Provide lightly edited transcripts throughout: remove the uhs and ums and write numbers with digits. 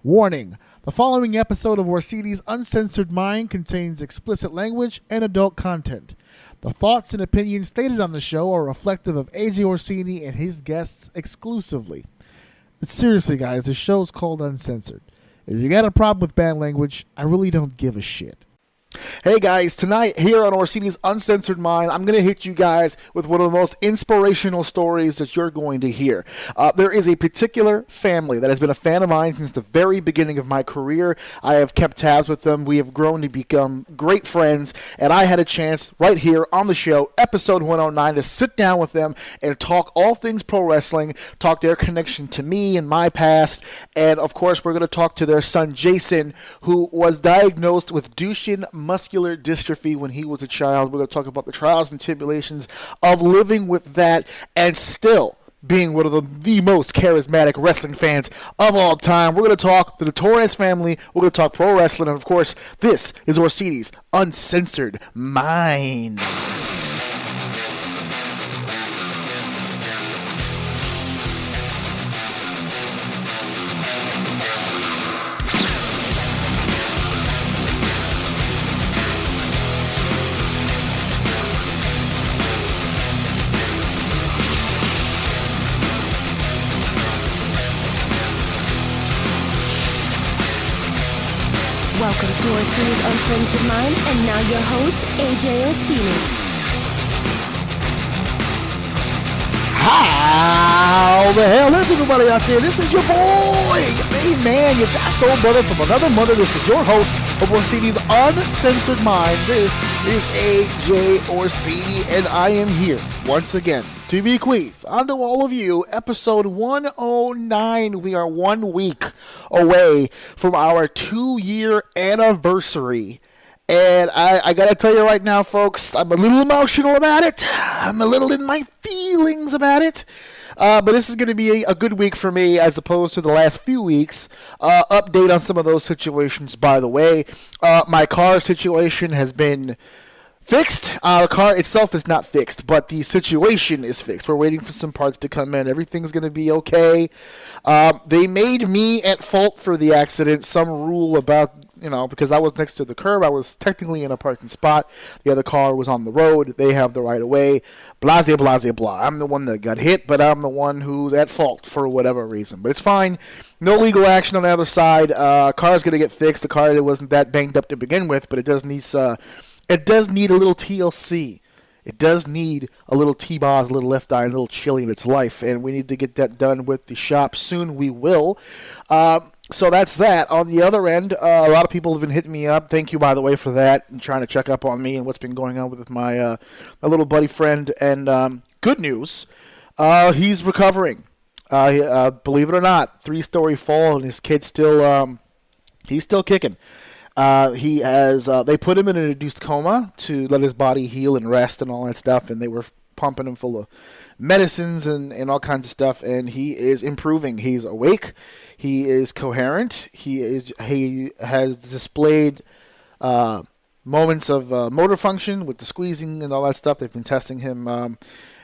Warning: the following episode of Orsini's Uncensored Mind contains explicit language and adult content. The thoughts and opinions stated on the show are reflective of AJ Orsini and his guests exclusively. But seriously, guys, the show's called Uncensored. If you got a problem with bad language, I really don't give a shit. Hey guys, tonight here on Orsini's Uncensored Mind, I'm going to hit you guys with one of the most inspirational stories that you're going to hear. There is a particular family that has been a fan of mine since the very beginning of my career. I have kept tabs with them. We have grown to become great friends, and I had a chance right here on the show, episode 109, to sit down with them and talk all things pro wrestling, talk their connection to me and my past, and of course we're going to talk to their son Jayson, who was diagnosed with Duchenne Muscular Dystrophy when he was a child. We're going to talk about the trials and tribulations of living with that and still being one of the most charismatic wrestling fans of all time. We're going to talk to the Torres family. We're going to talk pro wrestling. And of course, this is Orsini's Uncensored Mind. Welcome to Orsini's Uncensored Mind, and now your host, AJ Orsini. How the hell is everybody out there? This is your boy, your main man, your job soul brother from another mother. This is your host of Orsini's Uncensored Mind. This is AJ Orsini, and I am here once again to bequeath unto all of you episode 109. We are 1 week away from our 2-year anniversary. And I gotta tell you right now, folks, I'm a little emotional about it. I'm a little in my feelings about it. But this is going to be a good week for me as opposed to the last few weeks. Update on some of those situations, by the way. My car situation has been fixed. The car itself is not fixed, but the situation is fixed. We're waiting for some parts to come in. Everything's going to be okay. They made me at fault for the accident. Some rule about, because I was next to the curb, I was technically in a parking spot. The other car was on the road. They have the right of way. Blah, blah, blah, blah. I'm the one that got hit, but I'm the one who's at fault for whatever reason. But it's fine. No legal action on the other side. Car's going to get fixed. The car wasn't that banged up to begin with, but it does need a little TLC. It does need a little T-Boz, a little left eye, a little chili in its life, and we need to get that done with the shop soon. We will. So that's that. On the other end, a lot of people have been hitting me up. Thank you, by the way, for that, and trying to check up on me and what's been going on with my little buddy friend. And good news, he's recovering. Believe it or not, 3-story fall, and his kid's still he's still kicking. They put him in an induced coma to let his body heal and rest and all that stuff, and they were pumping him full of medicines and all kinds of stuff, and he is improving. He's awake. He is coherent. He has displayed moments of motor function with the squeezing and all that stuff. They've been testing him.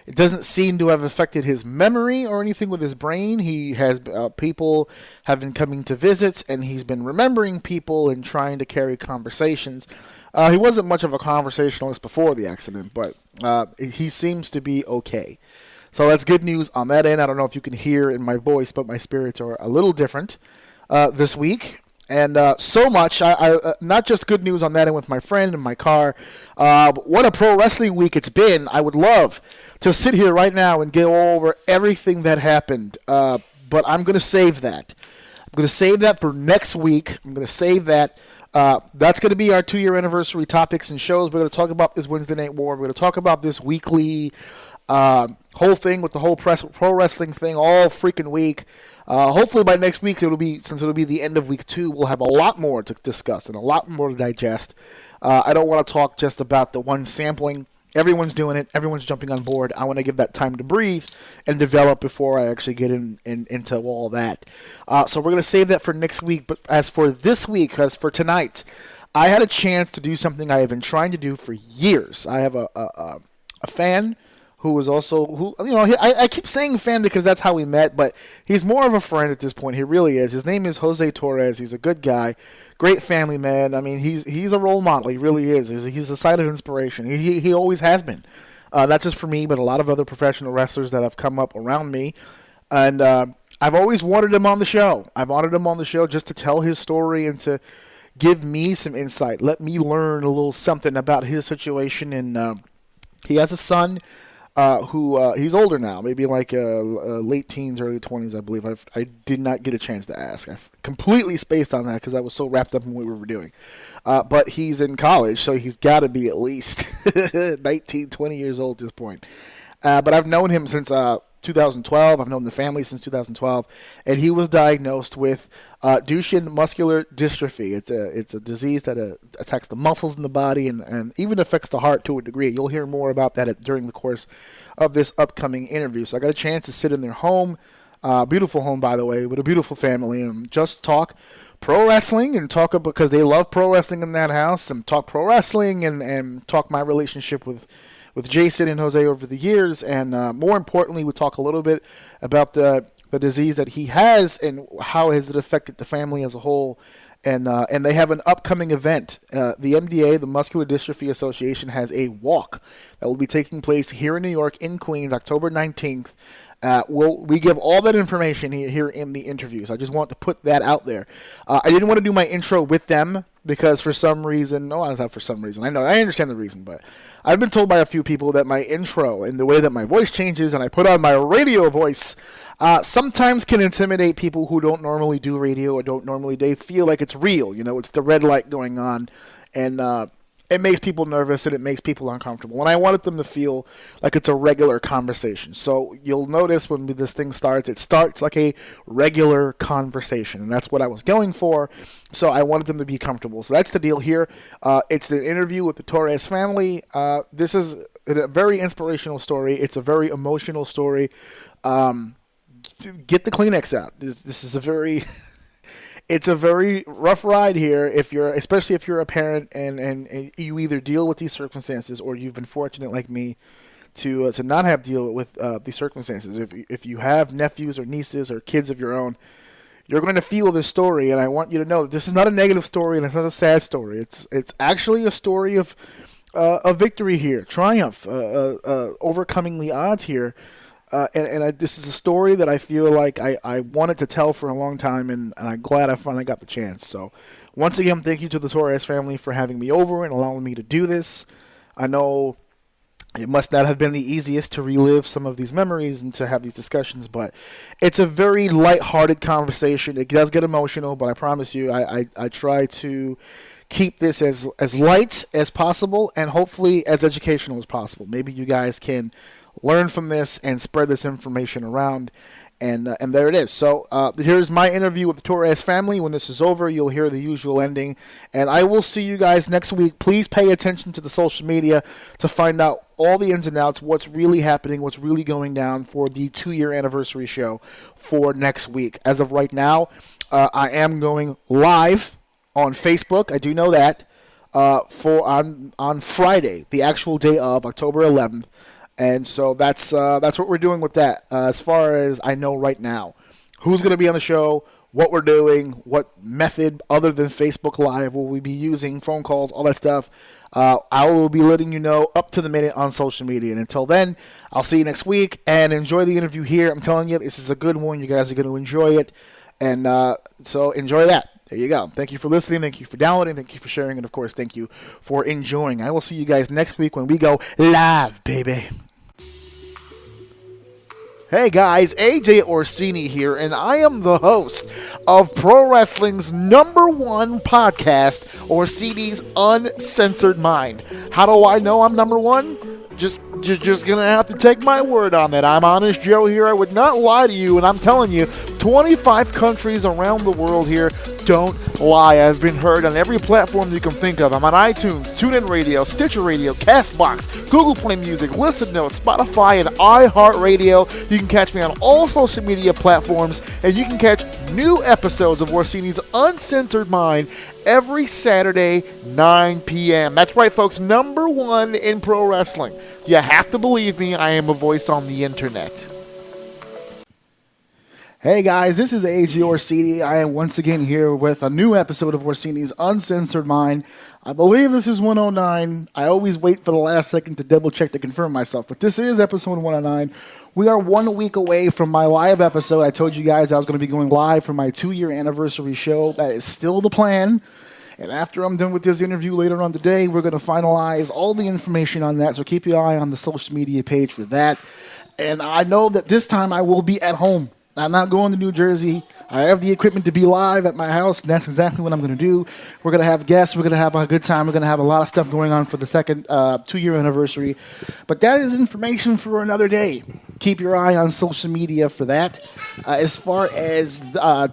It doesn't seem to have affected his memory or anything with his brain. He has people have been coming to visit, and he's been remembering people and trying to carry conversations. He wasn't much of a conversationalist before the accident, but he seems to be okay. So that's good news on that end. I don't know if you can hear in my voice, but my spirits are a little different this week. And so much, I not just good news on that end with my friend and my car, but what a pro wrestling week it's been. I would love to sit here right now and go over everything that happened, but I'm going to save that. I'm going to save that for next week. I'm going to save that. That's going to be our 2-year anniversary topics and shows. We're going to talk about this Wednesday Night War. We're going to talk about this weekly whole thing with the whole pro wrestling thing all freaking week. Hopefully by next week, since it'll be the end of week 2, we'll have a lot more to discuss and a lot more to digest. I don't want to talk just about the one sampling. Everyone's doing it. Everyone's jumping on board. I want to give that time to breathe and develop before I actually get into all that. So we're going to save that for next week. But as for this week, as for tonight, I had a chance to do something I have been trying to do for years. I have a fan who is also, I keep saying fan because that's how we met, but he's more of a friend at this point. He really is. His name is Jose Torres. He's a good guy, great family man. I mean, he's a role model. He really is. He's a silent inspiration. He always has been. Not just for me, but a lot of other professional wrestlers that have come up around me. And I've always wanted him on the show. I've wanted him on the show just to tell his story and to give me some insight. Let me learn a little something about his situation. And he has a son who he's older now, maybe like late teens, early 20s, I believe. I did not get a chance to ask. I completely spaced on that because I was so wrapped up in what we were doing. But he's in college, so he's got to be at least 19, 20 years old at this point. But I've known him since 2012. I've known the family since 2012, and he was diagnosed with Duchenne Muscular Dystrophy. It's a disease that attacks the muscles in the body and even affects the heart to a degree. You'll hear more about that during the course of this upcoming interview. So I got a chance to sit in their home, beautiful home by the way, with a beautiful family, and just talk pro wrestling and talk about, because they love pro wrestling in that house, and talk pro wrestling and talk my relationship with Jayson and Jose over the years, and more importantly, we talk a little bit about the disease that he has and how has it affected the family as a whole. And they have an upcoming event. The MDA, the Muscular Dystrophy Association, has a walk that will be taking place here in New York, in Queens, October 19th. We give all that information here in the interview, so I just want to put that out there. I didn't want to do my intro with them because for some reason, I understand the reason, but I've been told by a few people that my intro and the way that my voice changes and I put on my radio voice sometimes can intimidate people who don't normally do radio or they feel like it's real. It's the red light going on, and it makes people nervous and it makes people uncomfortable. And I wanted them to feel like it's a regular conversation. So you'll notice when this thing starts, it starts like a regular conversation. And that's what I was going for. So I wanted them to be comfortable. So that's the deal here. It's an interview with the Torres family. This is a very inspirational story. It's a very emotional story. Get the Kleenex out. This is a very... It's a very rough ride here, especially if you're a parent and you either deal with these circumstances or you've been fortunate like me to not have to deal with these circumstances. If you have nephews or nieces or kids of your own, you're going to feel this story, and I want you to know that this is not a negative story and it's not a sad story. It's actually a story of victory here, triumph, overcoming the odds here. This is a story that I feel like I wanted to tell for a long time, and I'm glad I finally got the chance. So, once again, thank you to the Torres family for having me over and allowing me to do this. I know it must not have been the easiest to relive some of these memories and to have these discussions, but it's a very lighthearted conversation. It does get emotional, but I promise you, I try to keep this as light as possible and hopefully as educational as possible. Maybe you guys can learn from this and spread this information around, and there it is. So here's my interview with the Torres family. When this is over, you'll hear the usual ending, and I will see you guys next week. Please pay attention to the social media to find out all the ins and outs, what's really happening, what's really going down for the 2-year anniversary show for next week. As of right now, I am going live on Facebook. I do know that on Friday, the actual day of October 11th. And so that's what we're doing with that. As far as I know right now, who's going to be on the show, what we're doing, what method other than Facebook Live will we be using, phone calls, all that stuff. I will be letting you know up to the minute on social media. And until then, I'll see you next week and enjoy the interview here. I'm telling you, this is a good one. You guys are going to enjoy it. And so enjoy that. There you go. Thank you for listening. Thank you for downloading. Thank you for sharing. And, of course, thank you for enjoying. I will see you guys next week when we go live, baby. Hey guys, AJ Orsini here, and I am the host of Pro Wrestling's #1 podcast, Orsini's Uncensored Mind. How do I know I'm #1? Just gonna have to take my word on that. I'm Honest Joe here. I would not lie to you, and I'm telling you, 25 countries around the world here don't lie. I've been heard on every platform you can think of. I'm on iTunes, TuneIn Radio, Stitcher Radio, CastBox, Google Play Music, Listen Notes, Spotify, and iHeartRadio. You can catch me on all social media platforms, and you can catch new episodes of Orsini's Uncensored Mind every Saturday, 9 p.m. That's right, folks. #1 in pro wrestling. You have to believe me, I am a voice on the internet. Hey guys, this is AJ Orsini. I am once again here with a new episode of Orsini's Uncensored Mind. I believe this is 109. I always wait for the last second to double check to confirm myself, but this is episode 109. We are 1 week away from my live episode. I told you guys I was going to be going live for my 2-year anniversary show. That is still the plan. And after I'm done with this interview later on today, we're going to finalize all the information on that. So keep your eye on the social media page for that. And I know that this time I will be at home. I'm not going to New Jersey. I have the equipment to be live at my house, and that's exactly what I'm going to do. We're going to have guests. We're going to have a good time. We're going to have a lot of stuff going on for the second 2-year anniversary. But that is information for another day. Keep your eye on social media for that. As far as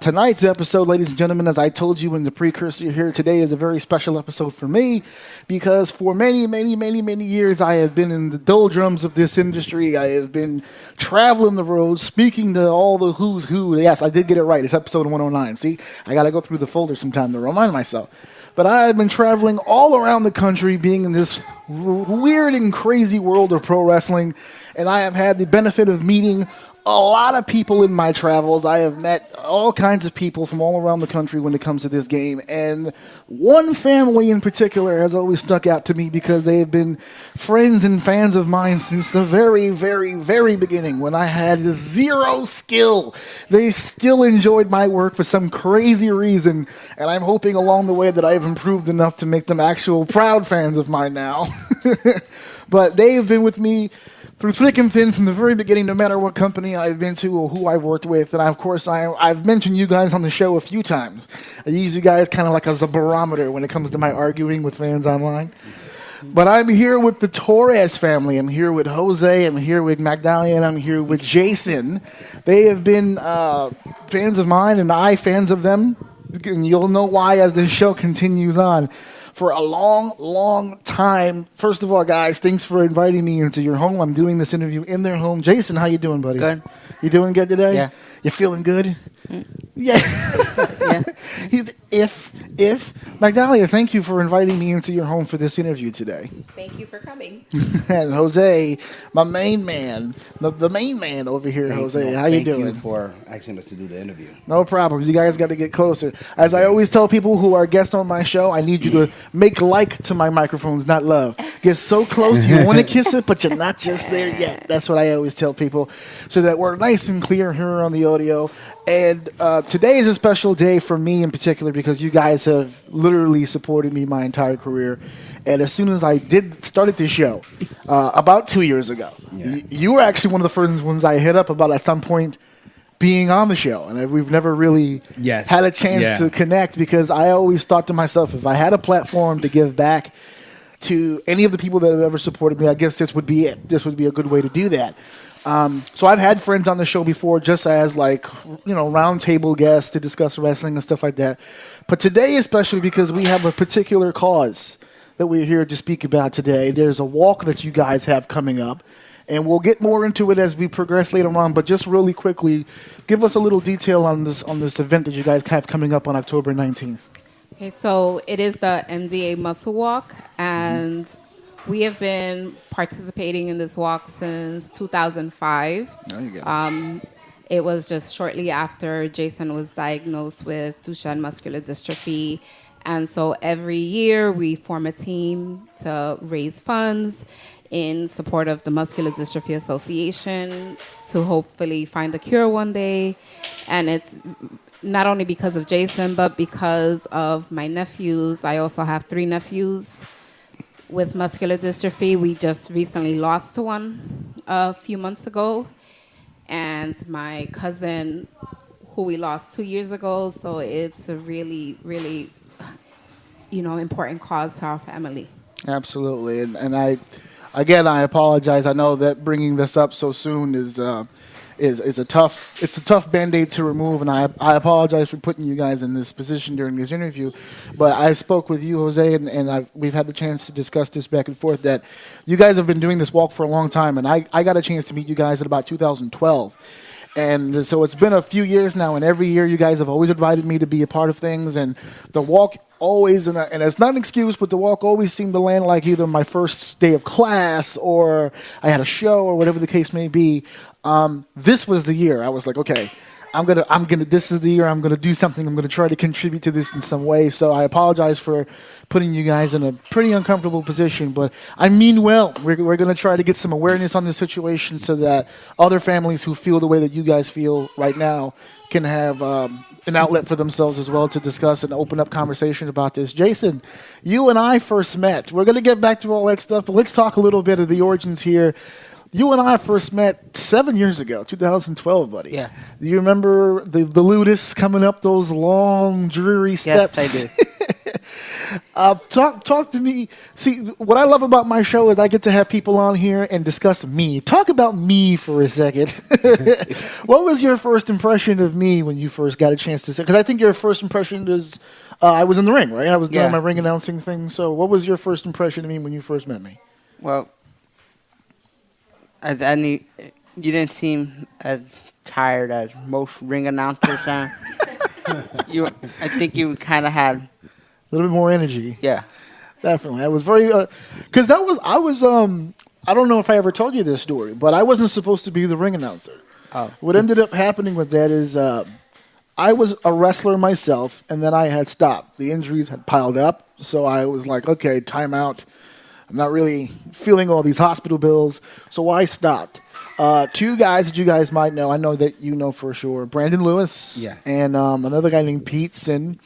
tonight's episode, ladies and gentlemen, as I told you in the precursor here, today is a very special episode for me because for many, many, many, many years, I have been in the doldrums of this industry. I have been traveling the road, speaking to all the who's who. Yes, I did get it right. It's episode 109. See, I got to go through the folder sometime to remind myself. But I've been traveling all around the country, being in this weird and crazy world of pro wrestling, and I have had the benefit of meeting a lot of people in my travels. I have met all kinds of people from all around the country when it comes to this game, and one family in particular has always stuck out to me because they have been friends and fans of mine since the very, very, very beginning when I had zero skill. They still enjoyed my work for some crazy reason, and I'm hoping along the way that I've improved enough to make them actual proud fans of mine now. But they have been with me through thick and thin from the very beginning, no matter what company I've been to or who I've worked with. And of course, I've mentioned you guys on the show a few times. I use you guys kind of like as a barometer when it comes to my arguing with fans online. But I'm here with the Torres family. I'm here with Jose. I'm here with Migdalia. And I'm here with Jayson. They have been fans of mine and I fans of them. And you'll know why as this show continues on. For a long, long time. First of all, guys, thanks for inviting me into your home. I'm doing this interview in their home. Jayson, how you doing, buddy? Good. You doing good today? Yeah. You feeling good? Yeah. Yeah. If Migdalia, thank you for inviting me into your home for this interview today. Thank you for coming. And Jose, my main man, the main man over here, Jose. How you doing? Thank you for asking us to do the interview. No problem. You guys got to get closer. As I always tell people who are guests on my show, I need you to make like to my microphones, not love. Get so close you want to kiss it, but you're not just there yet. That's what I always tell people, so that we're nice and clear here on the audio. And today is a special day for me in particular because you guys have literally supported me my entire career. And as soon as I started this show about 2 years ago, you were actually one of the first ones I hit up about at some point being on the show. And we've never really had a chance to connect because I always thought to myself, if I had a platform to give back to any of the people that have ever supported me, I guess this would be it. This would be a good way to do that. So I've had friends on the show before just as round table guests to discuss wrestling and stuff like that. But today especially because we have a particular cause that we're here to speak about today. There's a walk that you guys have coming up, and we'll get more into it as we progress later on. But just really quickly, give us a little detail on this event that you guys have coming up on October 19th. Okay, so it is the MDA Muscle Walk, and we have been participating in this walk since 2005. There you go. It was just shortly after Jayson was diagnosed with Duchenne Muscular Dystrophy. And so every year we form a team to raise funds in support of the Muscular Dystrophy Association to hopefully find a cure one day. And it's not only because of Jayson, but because of my nephews. I also have 3 nephews with muscular dystrophy. We just recently lost one a few months ago. And my cousin, who we lost 2 years ago. So it's a really, really, important cause to our family. Absolutely. And I apologize. I know that bringing this up so soon is a tough Band-Aid to remove, and I apologize for putting you guys in this position during this interview. But I spoke with you, Jose, and we've had the chance to discuss this back and forth, that you guys have been doing this walk for a long time, and I got a chance to meet you guys in about 2012. And so it's been a few years now, and every year you guys have always invited me to be a part of things, and the walk always, and it's not an excuse, but the walk always seemed to land like either my first day of class or I had a show or whatever the case may be. This was the year. I was like, okay, this is the year I'm gonna do something. I'm gonna try to contribute to this in some way. So I apologize for putting you guys in a pretty uncomfortable position, but I mean well. We're gonna try to get some awareness on this situation so that other families who feel the way that you guys feel right now can have an outlet for themselves as well to discuss and open up conversation about this. Jayson, you and I first met. We're gonna get back to all that stuff, but let's talk a little bit of the origins here. You and I first met 7 years ago, 2012, buddy. Yeah. Do you remember the ludus coming up those long, dreary steps? Yes, I do. Talk to me. See, what I love about my show is I get to have people on here and discuss me. Talk about me for a second. What was your first impression of me when you first got a chance to say? Because I think your first impression is I was in the ring, right? I was doing my ring announcing thing. So what was your first impression of me when you first met me? Well, you didn't seem as tired as most ring announcers. I think you kind of had A little bit more energy. Yeah. Definitely. I was very, because I don't know if I ever told you this story, but I wasn't supposed to be the ring announcer. Oh. What ended up happening with that is I was a wrestler myself, and then I had stopped. The injuries had piled up, so I was like, okay, time out. I'm not really feeling all these hospital bills, so I stopped. Two guys that you guys might know, I know that you know for sure, Brandon Lewis and another guy named Pete Sin,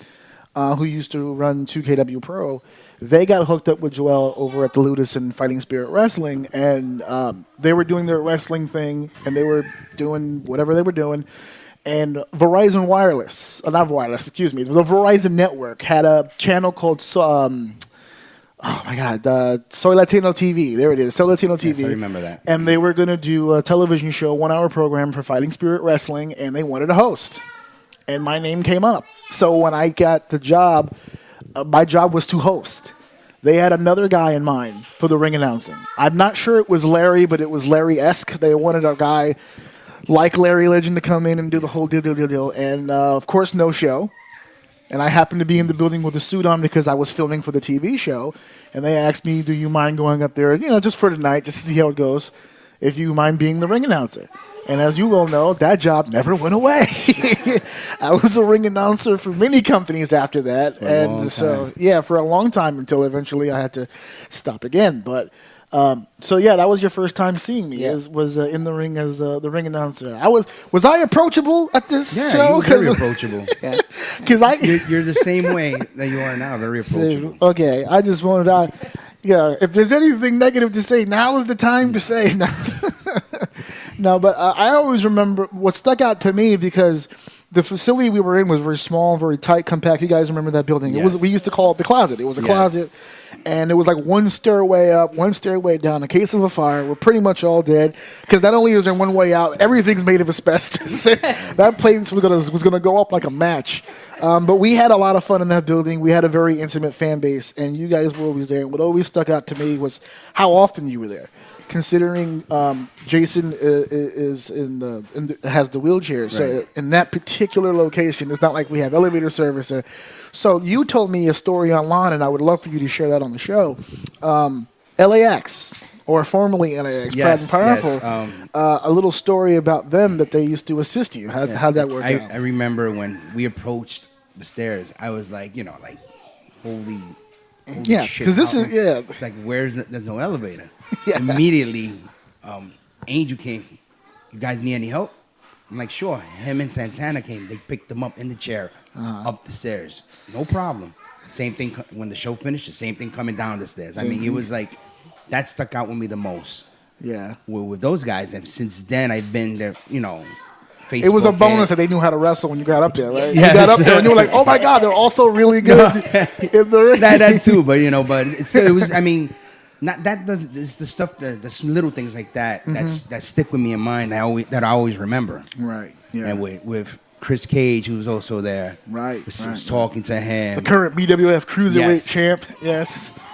who used to run 2KW Pro. They got hooked up with Joel over at the Ludus and Fighting Spirit Wrestling, and they were doing their wrestling thing, and they were doing whatever they were doing. And Verizon Wireless, not Wireless, excuse me, it was a Verizon network, had a channel called... oh my God, Soy Latino TV. There it is, Soy Latino TV. Yes, I remember that. And they were going to do a television show, 1 hour program for Fighting Spirit Wrestling, and they wanted a host. And my name came up. So when I got the job, my job was to host. They had another guy in mind for the ring announcing. I'm not sure it was Larry, but it was Larry-esque. They wanted a guy like Larry Legend to come in and do the whole deal. And of course, no show. And I happened to be in the building with a suit on because I was filming for the TV show. And they asked me, do you mind going up there, just for tonight, just to see how it goes, if you mind being the ring announcer. And as you well know, that job never went away. I was a ring announcer for many companies after that. For a long time until eventually I had to stop again. But that was your first time seeing me. Yeah. Was in the ring as the ring announcer. Was I approachable at this show? Yeah, you were very approachable. Because You're the same way that you are now, very approachable. Okay, I just wanted to. If there's anything negative to say, now is the time to say. No, but I always remember what stuck out to me because the facility we were in was very small, very tight, compact. You guys remember that building? Yes. We used to call it the closet. It was a closet. And it was like one stairway up, one stairway down. In case of a fire, we're pretty much all dead. Because not only is there one way out, everything's made of asbestos. That place was gonna go up like a match. But we had a lot of fun in that building. We had a very intimate fan base, and you guys were always there. And what always stuck out to me was how often you were there. Considering Jayson has the wheelchair, so in that particular location, it's not like we have elevator service. So you told me a story online, and I would love for you to share that on the show. LAX, or formerly LAX, Proud and Powerful. A little story about them that they used to assist you. How'd that work out? I remember when we approached the stairs, I was like, holy shit. Because this is It's like, there's no elevator. Immediately, Angel came. You guys need any help? I'm like, sure. Him and Santana came. They picked them up in the chair, up the stairs. No problem. Same thing when the show finished. The same thing coming down the stairs. It was like, that stuck out with me the most. Yeah. With those guys. And since then, I've been there, Facebook. It was a bonus that they knew how to wrestle when you got up there, right? Yes. You got up there and you were like, oh my God, they're also really good in the ring. That too, but it was. Not that does it's the stuff, the little things like that that stick with me in mind. That I always remember. Right. Yeah. And with Chris Cage, who was also there. Right. Was talking to him. The current BWF Cruiserweight champ. Yes.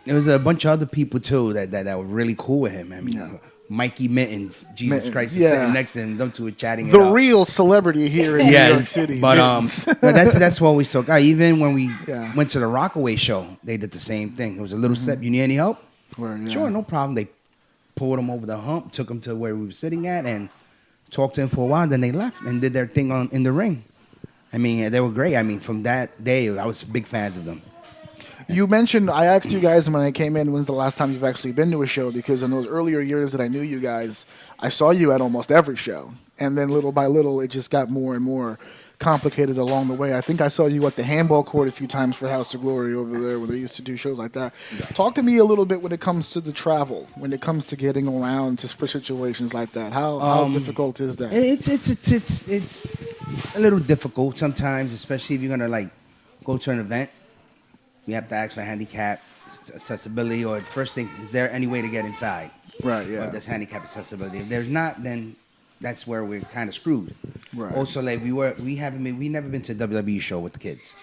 There was a bunch of other people too that were really cool with him. Mikey Mittens, Jesus Mittens, Christ, was yeah. sitting next to him. Them two were chatting. The it up. real celebrity here in New York City. But Mittens. but that's what we saw. Even when we Yeah. went to the Rockaway show, they did the same thing. It was a little step. You need any help? Word, yeah. Sure, no problem. They pulled him over the hump, took him to where we were sitting at, and talked to him for a while. Then they left and did their thing in the ring. I mean, they were great. I mean, from that day, I was big fans of them. You mentioned, I asked you guys when I came in, when's the last time you've actually been to a show? Because in those earlier years that I knew you guys, I saw you at almost every show. And then little by little, it just got more and more complicated along the way. I think I saw you at the handball court a few times for House of Glory over there when they used to do shows like that. Talk to me a little bit when it comes to the travel, when it comes to getting around for situations like that. How difficult is that? It's a little difficult sometimes, especially if you're gonna like go to an event. You have to ask for handicap accessibility, or first thing, is there any way to get inside? Right, yeah. Or there's handicap accessibility. If there's not, then that's where we're kind of screwed. Right. Also, like we never been to a WWE show with the kids.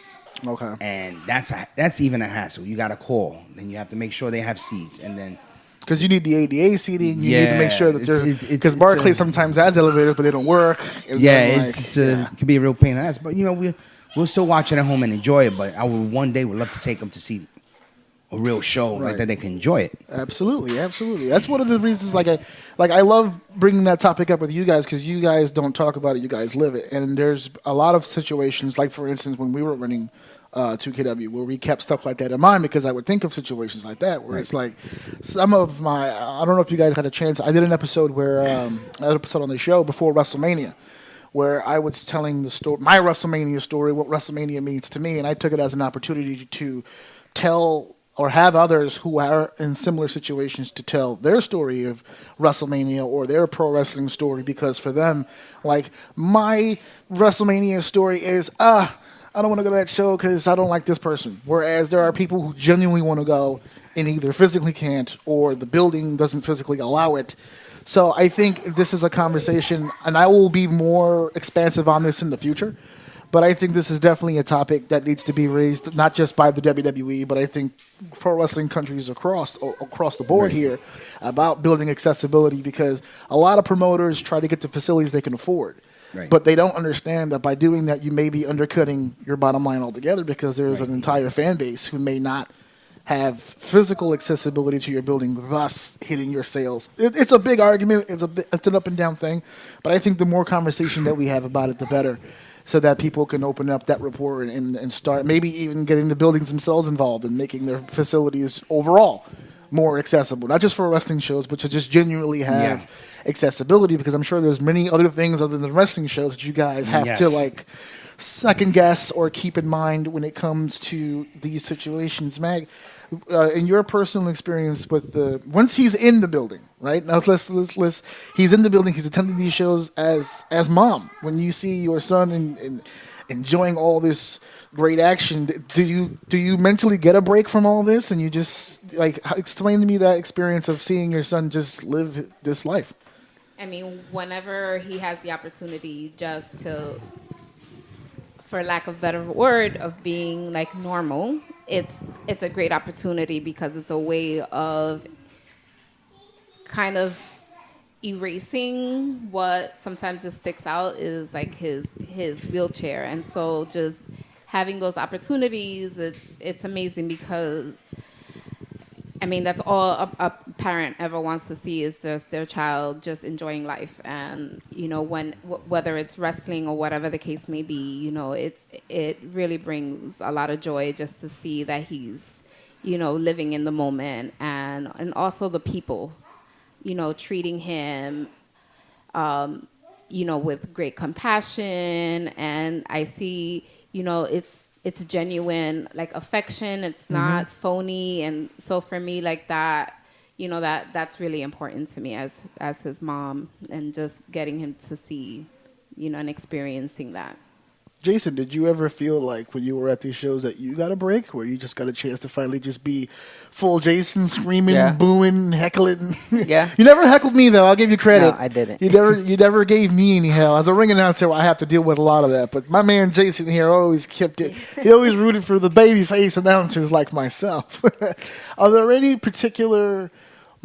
Okay. And that's even a hassle. You got to call, then you have to make sure they have seats, and then Because you need the ADA seating, you need to make sure that they're... it's Because Barclays sometimes has elevators, but they don't work. And it can be a real pain in the ass. But, you know, we'll still watch it at home and enjoy it, but I would one day would love to take them to see a real show like that they can enjoy it. Absolutely, absolutely. That's one of the reasons. I love bringing that topic up with you guys because you guys don't talk about it, you guys live it. And there's a lot of situations, like for instance, when we were running 2KW, where we kept stuff like that in mind because I would think of situations like that where it's like some of my. I don't know if you guys had a chance. I did an episode on the show before WrestleMania, where I was telling the story, my WrestleMania story, what WrestleMania means to me, and I took it as an opportunity to tell or have others who are in similar situations to tell their story of WrestleMania or their pro wrestling story, because for them, like, my WrestleMania story is, I don't want to go to that show because I don't like this person. Whereas there are people who genuinely want to go and either physically can't or the building doesn't physically allow it. So I think this is a conversation, and I will be more expansive on this in the future, but I think this is definitely a topic that needs to be raised, not just by the WWE, but I think pro wrestling countries across the board here about building accessibility, because a lot of promoters try to get the facilities they can afford. Right. But they don't understand that by doing that, you may be undercutting your bottom line altogether, because there's an entire fan base who may not have physical accessibility to your building, thus hitting your sales. It's a big argument. It's an up and down thing. But I think the more conversation that we have about it, the better, so that people can open up that rapport and start maybe even getting the buildings themselves involved and making their facilities overall more accessible, not just for wrestling shows, but to just genuinely have accessibility, because I'm sure there's many other things other than wrestling shows that you guys have to like second guess or keep in mind when it comes to these situations. Mag, in your personal experience with once he's in the building, right? Now let's he's in the building, he's attending these shows as mom. When you see your son and enjoying all this great action, do you mentally get a break from all this, and you just like explain to me that experience of seeing your son just live this life? I mean, whenever he has the opportunity just to, for lack of a better word, of being like normal, it's a great opportunity, because it's a way of kind of erasing what sometimes just sticks out is like his wheelchair. And so just having those opportunities, it's amazing, because I mean, that's all a parent ever wants to see, is just their child just enjoying life. And, you know, whether it's wrestling or whatever the case may be, you know, it really brings a lot of joy just to see that he's, you know, living in the moment, and also the people, you know, treating him, you know, with great compassion. And I see, you know, it's genuine, like, affection. It's not phony. And so for me, like, that, you know, that's really important to me as his mom, and just getting him to see, you know, and experiencing that. Jayson, did you ever feel like when you were at these shows that you got a break, where you just got a chance to finally just be full Jayson, screaming, booing, heckling? Yeah. You never heckled me, though. I'll give you credit. No, I didn't. You never gave me any hell. As a ring announcer, I have to deal with a lot of that. But my man Jayson here always kept it. He always rooted for the babyface announcers like myself. Are there any particular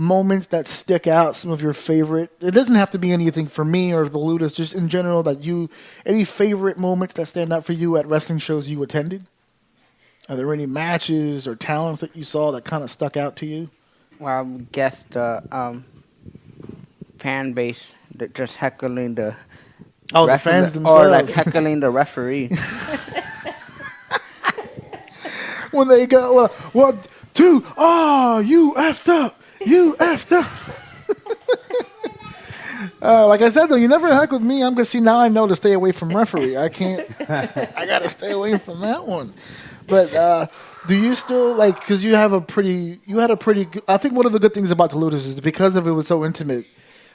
moments that stick out, some of your favorite. It doesn't have to be anything for me or the Ludus, just in general any favorite moments that stand out for you at wrestling shows you attended? Are there any matches or talents that you saw that kind of stuck out to you? Well, I guess the fan base that just heckling the The fans themselves. or like heckling the referee. When they go, 1, 2, you effed up. You effed up. Like I said, though, you never heck with me. I'm going to see now I know to stay away from referee. I can't. I got to stay away from that one. But do you still, like, because you had a pretty good, I think one of the good things about the Ludus is because of it was so intimate,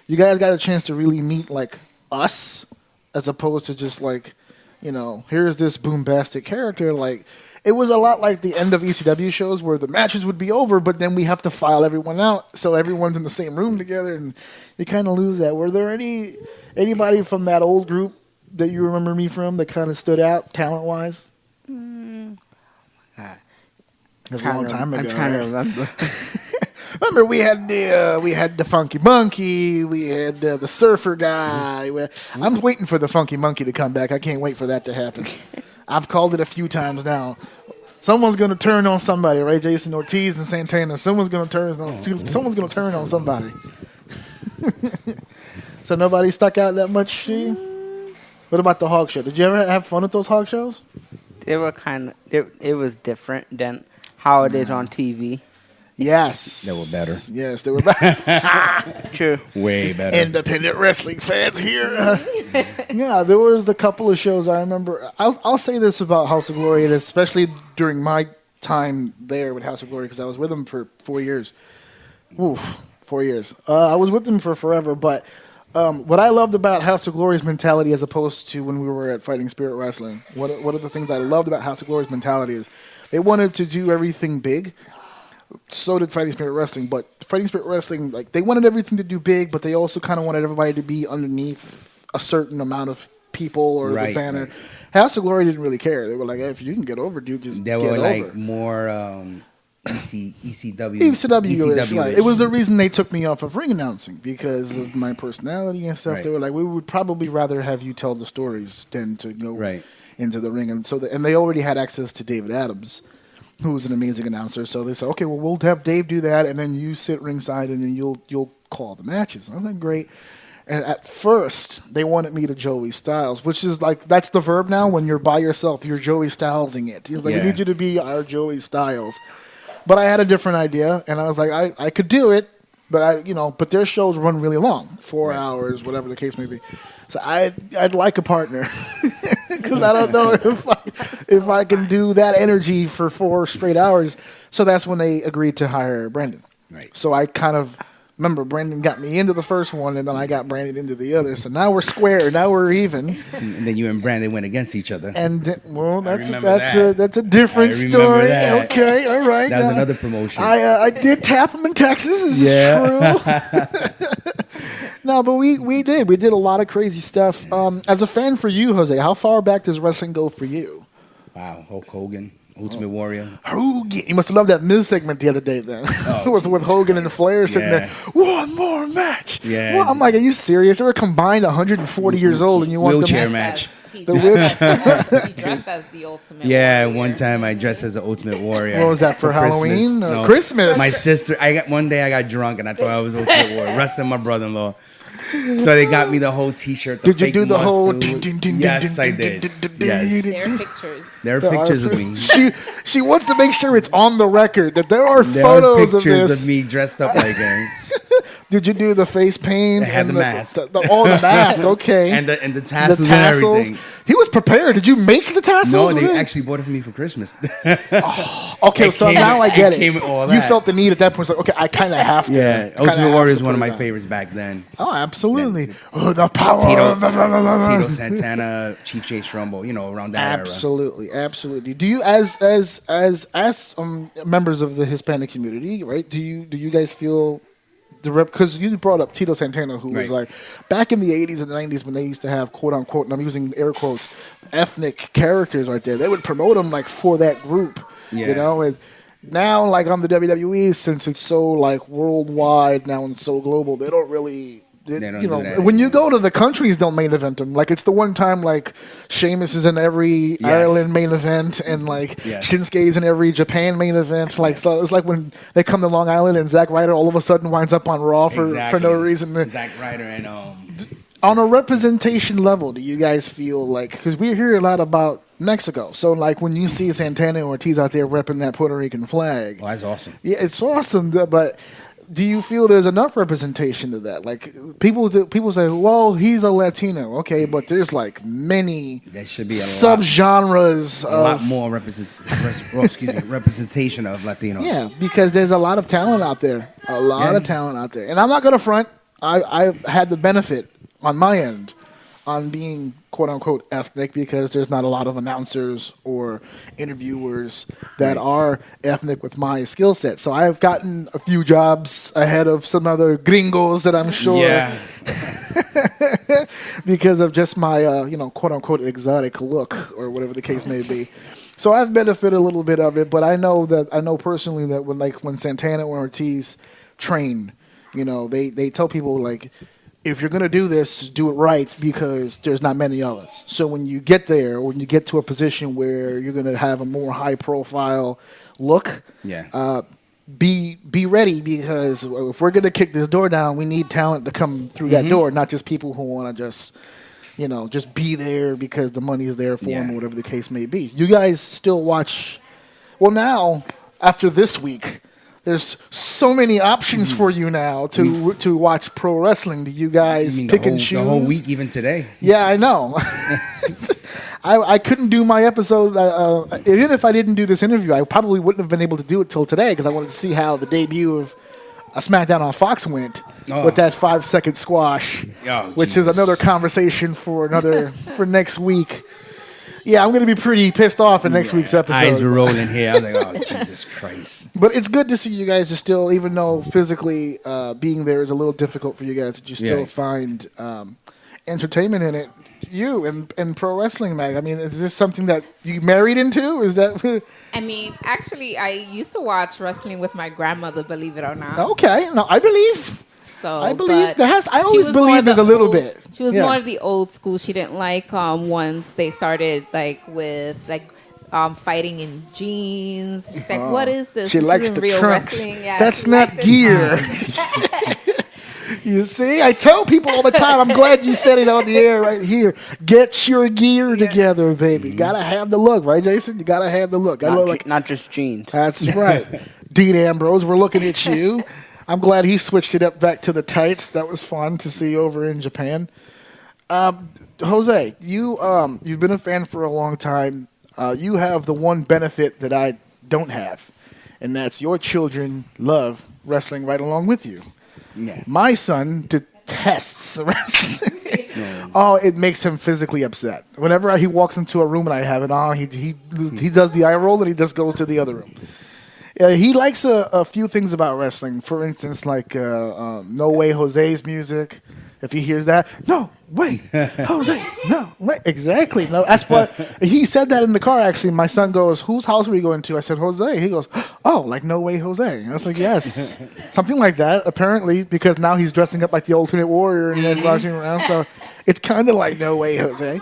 you guys got a chance to really meet, like, us, as opposed to just, like, here's this boombastic character. Like, it was a lot like the end of ECW shows where the matches would be over, but then we have to file everyone out so everyone's in the same room together, and you kind of lose that. Were there anybody from that old group that you remember me from that kind of stood out talent-wise? It was a long time ago. I'm trying to remember. Remember, we had the Funky Monkey, we had the Surfer guy. I'm waiting for the Funky Monkey to come back. I can't wait for that to happen. I've called it a few times now. Someone's gonna turn on somebody, right? Jayson, Ortiz, and Santana. Someone's gonna turn on somebody. So nobody stuck out that much to you? What about the Hog Show? Did you ever have fun at those Hog Shows? They were it was different than how it is on TV. Yes. They were better. Yes, they were better. True. Way better. Independent wrestling fans here. Yeah, there was a couple of shows I remember. I'll say this about House of Glory, and especially during my time there with House of Glory, because I was with them for 4 years. Ooh, 4 years. I was with them for forever, but what I loved about House of Glory's mentality as opposed to when we were at Fighting Spirit Wrestling, one of the things I loved about House of Glory's mentality is they wanted to do everything big. So did Fighting Spirit Wrestling, but Fighting Spirit Wrestling, like, they wanted everything to do big, but they also kind of wanted everybody to be underneath a certain amount of people or the banner. Right. House of Glory didn't really care. They were like, hey, if you can get over, dude, just get over. They were like more ECW. ECW, right. It was the reason they took me off of ring announcing, because of my personality and stuff. Right. They were like, we would probably rather have you tell the stories than to go into the ring. And so, and they already had access to David Adams, who was an amazing announcer. So they said, okay, well, we'll have Dave do that, and then you sit ringside, and then you'll call the matches. And I was like, great. And at first, they wanted me to Joey Styles, which is like, that's the verb now. When you're by yourself, you're Joey Stylesing it. He's like, we need you to be our Joey Styles. But I had a different idea, and I was like, I could do it, but but their shows run really long, 4 hours, whatever the case may be. So I'd like a partner, because I don't know if I can do that energy for 4 straight hours. So that's when they agreed to hire Brandon. Right. So I kind of remember Brandon got me into the first one, and then I got Brandon into the other. So now we're square. Now we're even. And then you and Brandon went against each other. And that's a different story. That. Okay, all right. That was another promotion. I did tap him in Texas. This is true. No, but we did a lot of crazy stuff. As a fan for you, Jose, how far back does wrestling go for you? Wow, Hulk Hogan. Ultimate Warrior. Hogan. You must have loved that Miz segment the other day then. with Hogan and Flair sitting there. One more match. Yeah. Well, I'm like, are you serious? They were combined 140 years old and you want wheelchair match. He dressed as the Ultimate Warrior. One time I dressed as the Ultimate Warrior. What was that, for Halloween? Christmas. My sister, one day I got drunk and I thought I was Ultimate Warrior, wrestling my brother-in-law. So they got me the whole T-shirt. Did you do the whole? Yes, I did. Yes. There are pictures. There are pictures of me. She wants to make sure it's on the record that there are photos of this. Pictures of me dressed up like him. Did you do the face paint? I had the mask. The mask. Okay. and the tassels. And everything. He was prepared. Did you make the tassels? No, they actually bought it for me for Christmas. Okay, so now I get it. Came with all you that. felt the need at that point. It's like, okay, I kind of have to. Yeah, Ultimate Warrior is one of my favorites back then. Oh, absolutely. The power. Tito Santana, Chief J. Strumbo, around that era. Absolutely. Do you, as members of the Hispanic community, right? Do you guys feel because you brought up Tito Santana, who was like, back in the 80s and the 90s when they used to have, quote unquote, and I'm using air quotes, ethnic characters right there, they would promote them like for that group, and now, like on the WWE, since it's so like worldwide now and so global, they don't really. They don't you know, do that when you anymore. go to the countries, don't main event them. Like it's the one time like Sheamus is in every Ireland main event, and like Yes. Shinsuke's in every Japan main event. Like so it's like when they come to Long Island and Zack Ryder all of a sudden winds up on Raw for no reason. Zack Ryder and On a representation level, do you guys feel like, because we hear a lot about Mexico, so like when you see Santana and Ortiz out there repping that Puerto Rican flag, oh, that's awesome. yeah, it's awesome. But do you feel there's enough representation to that? Like people say, well, he's a Latino, okay, but there's like many There should be subgenres a lot of more representation of Latinos. yeah, because there's a lot of talent out there, and I'm not gonna front. I've had the benefit on my end on being quote unquote ethnic because there's not a lot of announcers or interviewers that are ethnic with my skill set. So I've gotten a few jobs ahead of some other gringos that I'm sure because of just my quote unquote exotic look or whatever the case may be. So I've benefited a little bit of it, but I know personally that when Santana or Ortiz train, they tell people like, if you're going to do this, do it right because there's not many of us. So when you get there, when you get to a position where you're going to have a more high-profile look, be ready because if we're going to kick this door down, we need talent to come through that door, not just people who want to just be there because the money is there for them or whatever the case may be. You guys still watch? Well, now after this week. There's so many options for you now to watch pro wrestling. Do you guys pick and choose? The whole week, even today. Yeah, I know. I couldn't do my episode. Even if I didn't do this interview, I probably wouldn't have been able to do it till today because I wanted to see how the debut of a SmackDown on Fox went with that 5-second squash, which is another conversation for next week. Yeah, I'm going to be pretty pissed off in next week's episode. Eyes were rolling here. I was like, oh, Jesus Christ. But it's good to see you guys are still, even though physically being there is a little difficult for you guys, that you still find entertainment in it. You and pro wrestling, Mag. I mean, is this something that you married into? Is that? I mean, actually, I used to watch wrestling with my grandmother, believe it or not. Okay. No, I believe. So I believe but I always believe there's a little bit. She was more of the old school. She didn't like once they started with fighting in jeans. She's like, what is this? She This likes isn't the real trunks. wrestling. Yeah, That's she not liked it. gear. You see, I tell people all the time. I'm glad you said it on the air right here. Get your gear together, baby. Gotta have the look, right, Jayson? You gotta have the look. Not just jeans. That's right. Dean Ambrose, we're looking at you. I'm glad he switched it up back to the tights. That was fun to see over in Japan. Jose, you've been a fan for a long time. You have the one benefit that I don't have, and that's your children love wrestling right along with you. Yeah. My son detests wrestling. Oh, it makes him physically upset. Whenever he walks into a room and I have it on, he does the eye roll and he just goes to the other room. He likes a few things about wrestling. For instance, like No Way Jose's music. If he hears that, no way, Jose, no way. Exactly. No, that's what he said that in the car. Actually, my son goes, "Whose house are we going to?" I said, "Jose." He goes, "Oh, like No Way Jose." And I was like, "Yes, something like that." Apparently, because now he's dressing up like the Ultimate Warrior and then rushing around. So it's kind of like No Way Jose.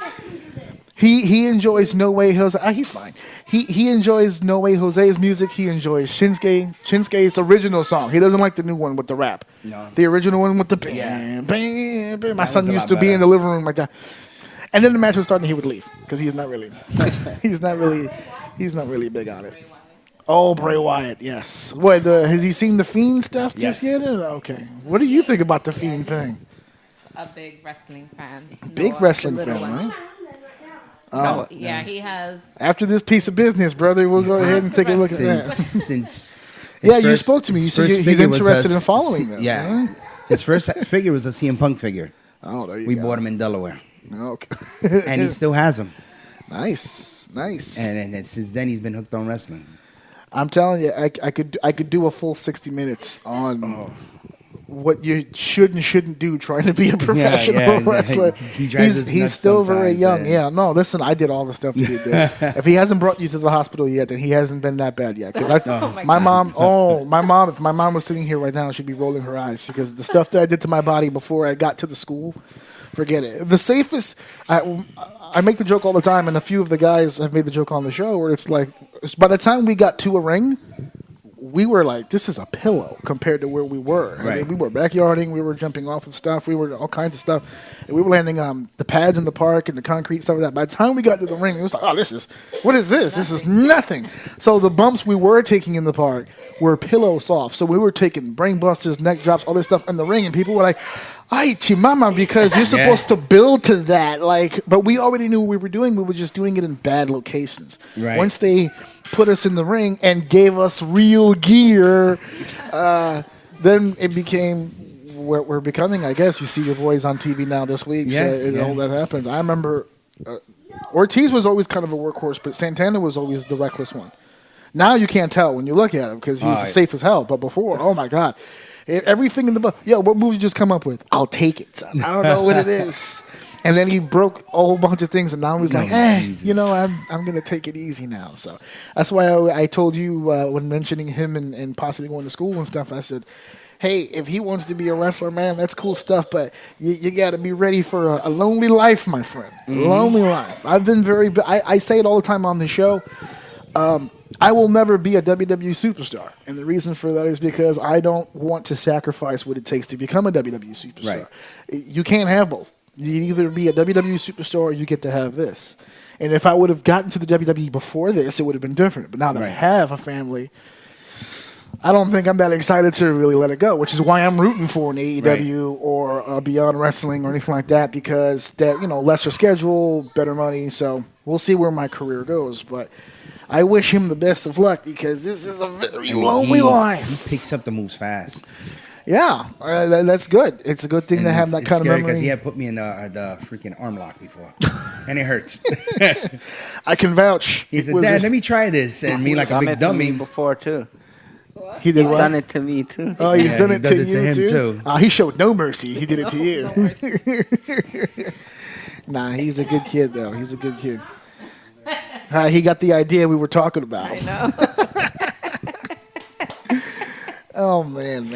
He enjoys No Way Jose. He's fine. He enjoys No Way Jose's music. He enjoys Shinsuke's original song. He doesn't like the new one with the rap. No. The original one with the bam, bam, bam. My son was a used lot to be better. in the living room like that. And then the match was starting, he would leave because he's not really big on it. Oh, Bray Wyatt, yes. What, has he seen the Fiend stuff just Yes. yet? Okay. What do you think about the Fiend thing? A big wrestling fan. Big Noah, wrestling the fan, little one. right? No, yeah, he has. After this piece of business, brother, we'll go ahead and take a look at that. Since Yeah, you spoke to me. You said he's interested in following this. Yeah. Right? His first figure was a CM Punk figure. Oh, there you We go. bought him in Delaware. Okay. And he still has them. Nice. And since then, he's been hooked on wrestling. I'm telling you, I could do a full 60 minutes on what you should and shouldn't do trying to be a professional wrestler. He drives us He's nuts still very sometimes, young. and- Yeah, no, listen, I did all the stuff that he did. If he hasn't brought you to the hospital yet, then he hasn't been that bad yet. 'Cause if my mom was sitting here right now, she'd be rolling her eyes because the stuff that I did to my body before I got to the school, forget it. The safest, I make the joke all the time, and a few of the guys have made the joke on the show where it's like, by the time we got to a ring, we were like, this is a pillow compared to where we were. I mean, we were backyarding, we were jumping off of stuff, we were all kinds of stuff. And we were landing the pads in the park and the concrete, stuff like that. By the time we got to the ring, it was like, oh, what is this? This is nothing. So the bumps we were taking in the park were pillow soft. So we were taking brain busters, neck drops, all this stuff in the ring, and people were like, ay, chimama, because you're supposed to build to that. But we already knew what we were doing. We were just doing it in bad locations. Right. Once they put us in the ring and gave us real gear, then it became what we're becoming, I guess. You see your boys on TV now this week, all that happens. I remember Ortiz was always kind of a workhorse, but Santana was always the reckless one. Now you can't tell when you look at him because he's safe as hell. But before, oh my God. Everything in the book. Yo, what movie you just come up with? I'll take it. I don't know what it is. And then he broke a whole bunch of things, and now he's like, I'm going to take it easy now. So that's why I told you when mentioning him and possibly going to school and stuff, I said, hey, if he wants to be a wrestler, man, that's cool stuff, but you got to be ready for a lonely life, my friend. Lonely life. I've been I say it all the time on the show. I will never be a WWE superstar. And the reason for that is because I don't want to sacrifice what it takes to become a WWE superstar. Right. You can't have both. You can either be a WWE superstar or you get to have this. And if I would have gotten to the WWE before this, it would have been different. But now that I have a family, I don't think I'm that excited to really let it go, which is why I'm rooting for an AEW or Beyond Wrestling or anything like that, because that, lesser schedule, better money. So we'll see where my career goes. But I wish him the best of luck because this is a very lonely life. He picks up the moves fast. Yeah, that's good. It's a good thing to have that kind of memory. Because he had put me in the freaking arm lock before, and it hurts. I can vouch. He said, "Dad, let me try this," and me like a big dummy. Before too. He did He's what? done it to me too. Oh, he's done it he does to it to you him too. too. He showed no mercy. He did it to you. Nah, he's a good kid though. He's a good kid. He got the idea we were talking about. I know. Oh man.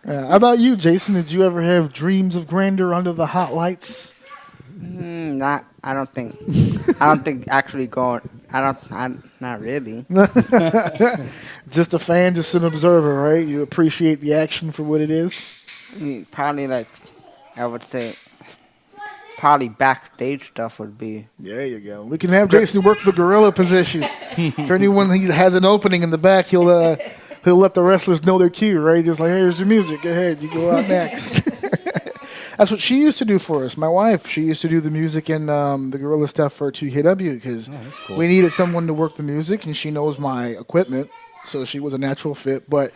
How about you, Jayson? Did you ever have dreams of grandeur under the hot lights? I don't think actually going. Not really. Just a fan, just an observer, right? You appreciate the action for what it is. I mean, probably I would say, probably backstage stuff would be. There you go. We can have Jayson work the gorilla position. For anyone who has an opening in the back, he'll let the wrestlers know their cue, right? Just like, hey, here's your music. Go ahead. You go out next. That's what she used to do for us. My wife, she used to do the music and the gorilla stuff for 2KW because we needed someone to work the music, and she knows my equipment, so she was a natural fit. But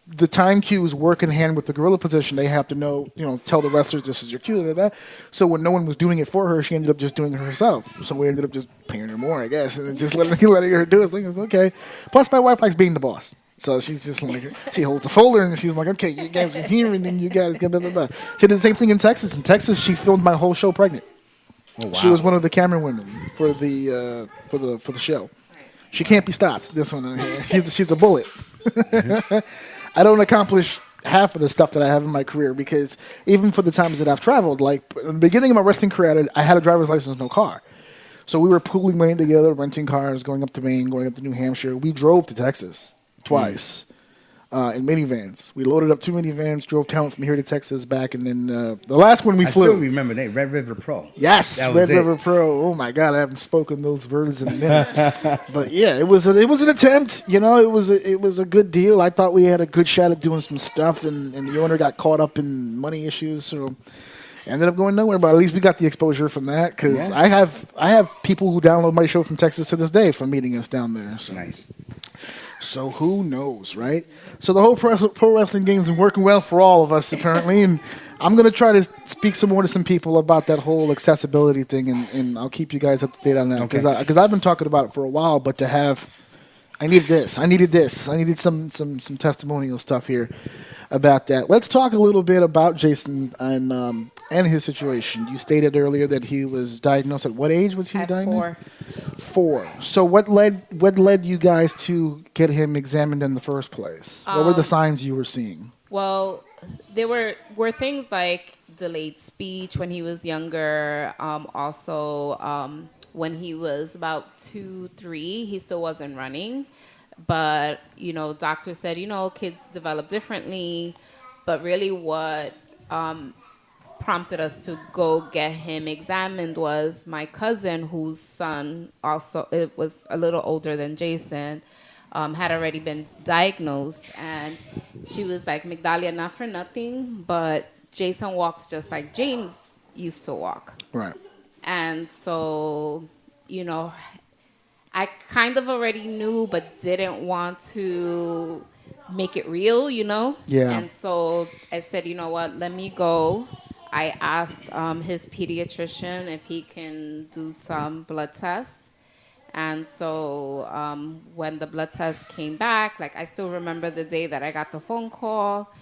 the time cues work in hand with the gorilla position. They have to know, tell the wrestlers this is your cue. So when no one was doing it for her, she ended up just doing it herself. So we ended up just paying her more, I guess, and then just letting her do it. It's okay. Plus, my wife likes being the boss. So she's just like, she holds the folder and she's like, okay, you guys are here and then you guys get blah, blah, blah. She did the same thing in Texas. In Texas, she filmed my whole show pregnant. Oh, wow. She was one of the camera women for the show. She can't be stopped. This one, she's a bullet. I don't accomplish half of the stuff that I have in my career because even for the times that I've traveled, like in the beginning of my wrestling career, I had a driver's license, no car. So we were pooling money together, renting cars, going up to Maine, going up to New Hampshire. We drove to Texas twice in minivans. We loaded up 2 minivans, drove talent from here to Texas back, and then the last one we flew. I still remember that, Red River Pro. Yes, Red River Pro. Oh my God, I haven't spoken those words in a minute. But yeah, it was an attempt. It was a good deal. I thought we had a good shot at doing some stuff, and the owner got caught up in money issues, so ended up going nowhere. But at least we got the exposure from that because I have people who download my show from Texas to this day from meeting us down there. So. Nice. So who knows, right? So the whole pro wrestling game's been working well for all of us, apparently. And I'm going to try to speak some more to some people about that whole accessibility thing, and I'll keep you guys up to date on that. Because I've been talking about it for a while, but I needed this. I needed some testimonial stuff here. about that. Let's talk a little bit about Jayson and his situation. You stated earlier that he was diagnosed at what age was he At diagnosed? 4. 4. So what led you guys to get him examined in the first place? What were the signs you were seeing? Well, there were things like delayed speech when he was younger. Also, when he was about 2, 3, he still wasn't running. But, doctors said, kids develop differently. But really what prompted us to go get him examined was my cousin, whose son also, it was a little older than Jayson, had already been diagnosed. And she was like, Migdalia, not for nothing, but Jayson walks just like James used to walk. Right. And so, I kind of already knew, but didn't want to make it real, Yeah. And so I said, you know what, let me go. I asked his pediatrician if he can do some blood tests. And so when the blood test came back, I still remember the day that I got the phone call.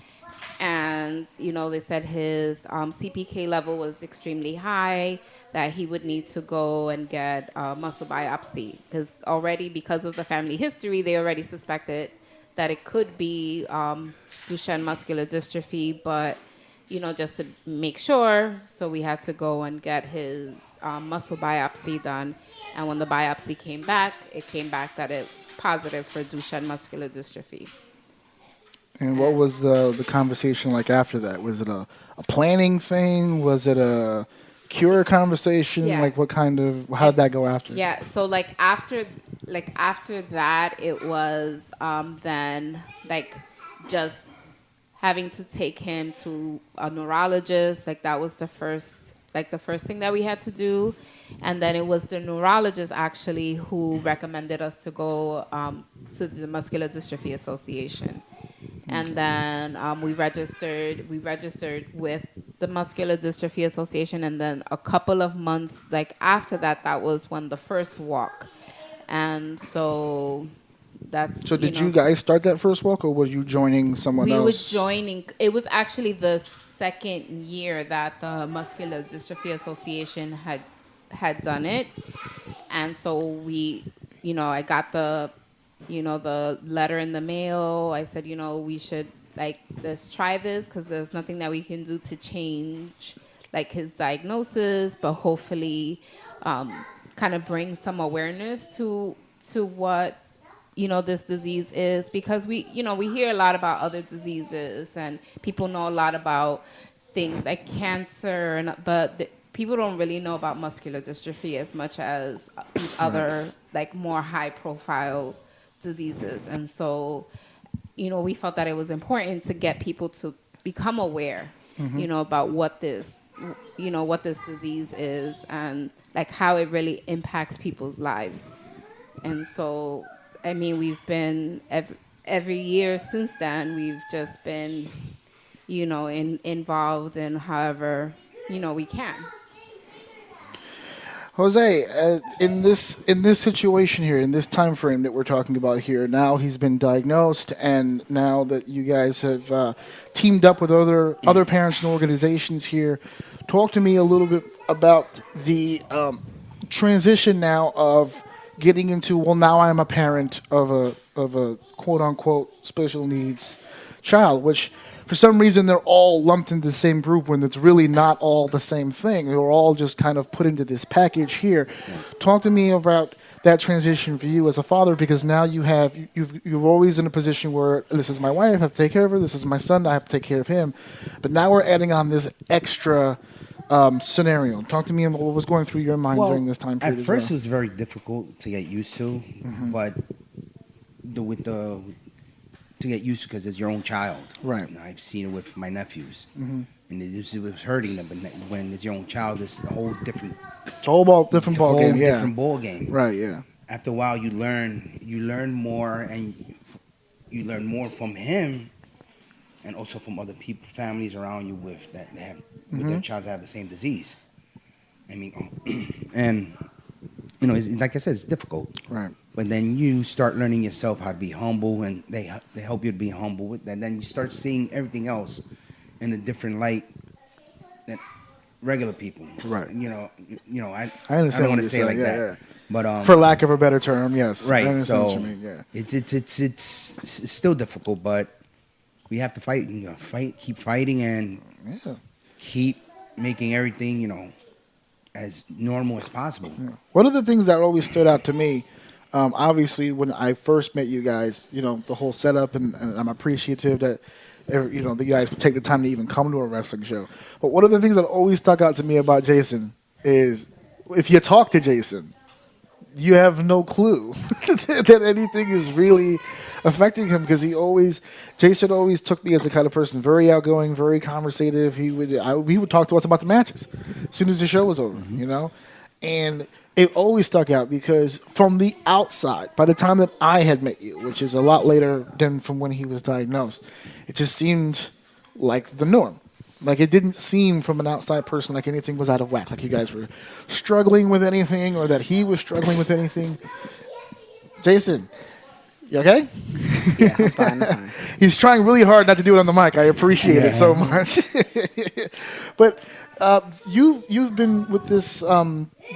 And, they said his CPK level was extremely high, that he would need to go and get a muscle biopsy. Because of the family history, they already suspected that it could be Duchenne Muscular Dystrophy, but, just to make sure, so we had to go and get his muscle biopsy done. And when the biopsy came back, it came back that it positive for Duchenne Muscular Dystrophy. And what was the conversation like after that? Was it a planning thing? Was it a cure conversation? Yeah. How did that go after? Yeah, so after that, it was then just having to take him to a neurologist. That was the first thing that we had to do. And then it was the neurologist actually who recommended us to go to the Muscular Dystrophy Association. And then we registered with the Muscular Dystrophy Association. And then a couple of months after that, that was when the first walk. And so that's. So did you guys start that first walk, or were you joining someone else? We were joining. It was actually the second year that the Muscular Dystrophy Association had done it. And so I got the letter in the mail. I said, we should let's try this, because there's nothing that we can do to change his diagnosis, but hopefully kind of bring some awareness to what this disease is, because we hear a lot about other diseases, and people know a lot about things like cancer, but people don't really know about muscular dystrophy as much as these other more high profile diseases. And so we felt that it was important to get people to become aware about what this disease is, and how it really impacts people's lives. And so we've been every year since then, we've just been involved in however we can. Jose, in this situation here, in this time frame that we're talking about here, now he's been diagnosed, and now that you guys have teamed up with other parents and organizations here, talk to me a little bit about the transition now of getting into, well, now I'm a parent of a quote unquote special needs child, which for some reason they're all lumped into the same group when it's really not all the same thing. They're all just kind of put into this package here. Talk to me about that transition for you as a father, because now you're always in a position where this is my wife, I have to take care of her, this is my son, I have to take care of him. But now we're adding on this extra scenario. Talk to me about what was going through your mind during this time period. At first, it was very difficult to get used to, but to get used to, because it's your own child. Right. And I've seen it with my nephews, and it was hurting them. But when it's your own child, it's a whole different. It's a whole different ball game. Yeah. Different ball game. Right. Yeah. After a while, you learn more, and you learn more from him, and also from other people, families around you with their child have the same disease. And it's, like I said, it's difficult. Right. But then you start learning yourself how to be humble, and they help you to be humble with that. Then you start seeing everything else in a different light than regular people. Right. I I understand don't want what to say you're it like saying, that. yeah. But For lack of a better term, yes. I right. understand So what you mean, yeah. it's still difficult, but we have to fight. Keep fighting, and keep making everything as normal as possible. Yeah. One of the things that always stood out to me, obviously, when I first met you guys, the whole setup, and I'm appreciative that, that you guys would take the time to even come to a wrestling show. But one of the things that always stuck out to me about Jayson is if you talk to Jayson, you have no clue that anything is really affecting him because Jayson always took me as the kind of person very outgoing, very conversative. He would talk to us about the matches as soon as the show was over, and it always stuck out because from the outside, by the time that I had met you, which is a lot later than from when he was diagnosed, it just seemed like the norm. Like, it didn't seem from an outside person like anything was out of whack, like you guys were struggling with anything or that he was struggling with anything. Jayson, you okay? Yeah, I'm fine. He's trying really hard not to do it on the mic. I appreciate it so much. But you've been with this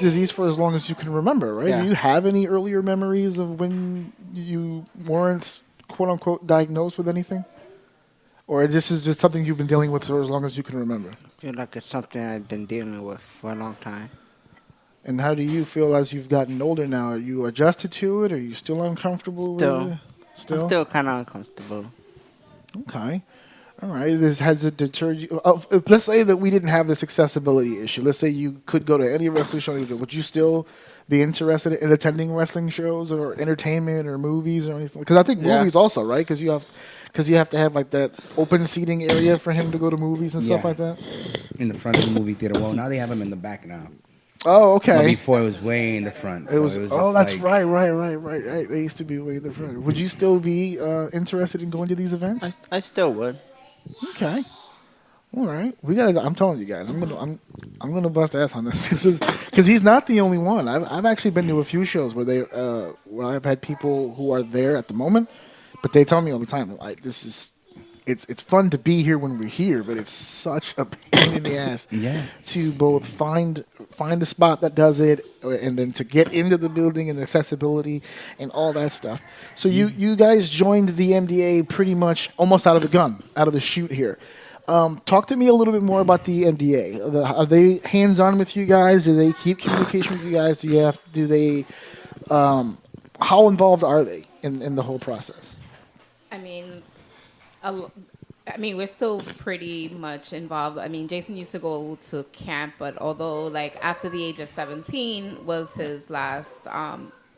disease for as long as you can remember, right? Yeah. Do you have any earlier memories of when you weren't, quote-unquote, diagnosed with anything? Or this is just something you've been dealing with for as long as you can remember? I feel like it's something I've been dealing with for a long time. And how do you feel as you've gotten older now? Are you adjusted to it? Are you still uncomfortable with it? Still? I'm still kind of uncomfortable. Okay. All right. Has it deterred you? Let's say that we didn't have this accessibility issue. Let's say you could go to any wrestling show. Would you still be interested in attending wrestling shows or entertainment or movies or anything? Because I think movies also, right? Because you have to have like that open seating area for him to go to movies and stuff like that. In the front of the movie theater. Well, now they have them in the back now. Oh, okay. But before it was way in the front. It was just that's like, right. They used to be way in the front. Would you still be interested in going to these events? I still would. Okay. All right. I'm telling you guys, I'm gonna bust ass on this because he's not the only one. I've actually been to a few shows where I've had people who are there at the moment, but they tell me all the time like it's fun to be here when we're here, but it's such a pain in the ass to both find a spot that does it and then to get into the building and accessibility and all that stuff. So you guys joined the MDA pretty much almost out of the chute here. Talk to me a little bit more about the MDA. Are they hands-on with you guys? Do they keep communication with you guys? How involved are they in the whole process? We're still pretty much involved. Jayson used to go to camp, but although after the age of 17 was his last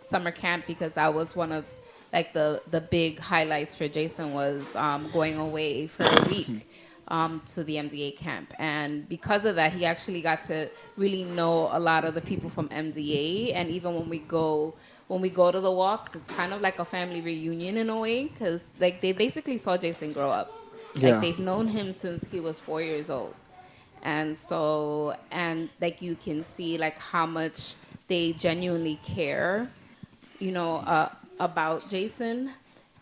summer camp, because that was one of the big highlights for Jayson was going away for a week to the MDA camp. And because of that, he actually got to really know a lot of the people from MDA. And even when we go to the walks, it's kind of like a family reunion in a way, because they basically saw Jayson grow up. They've known him since he was 4 years old. And so, you can see how much they genuinely care, about Jayson.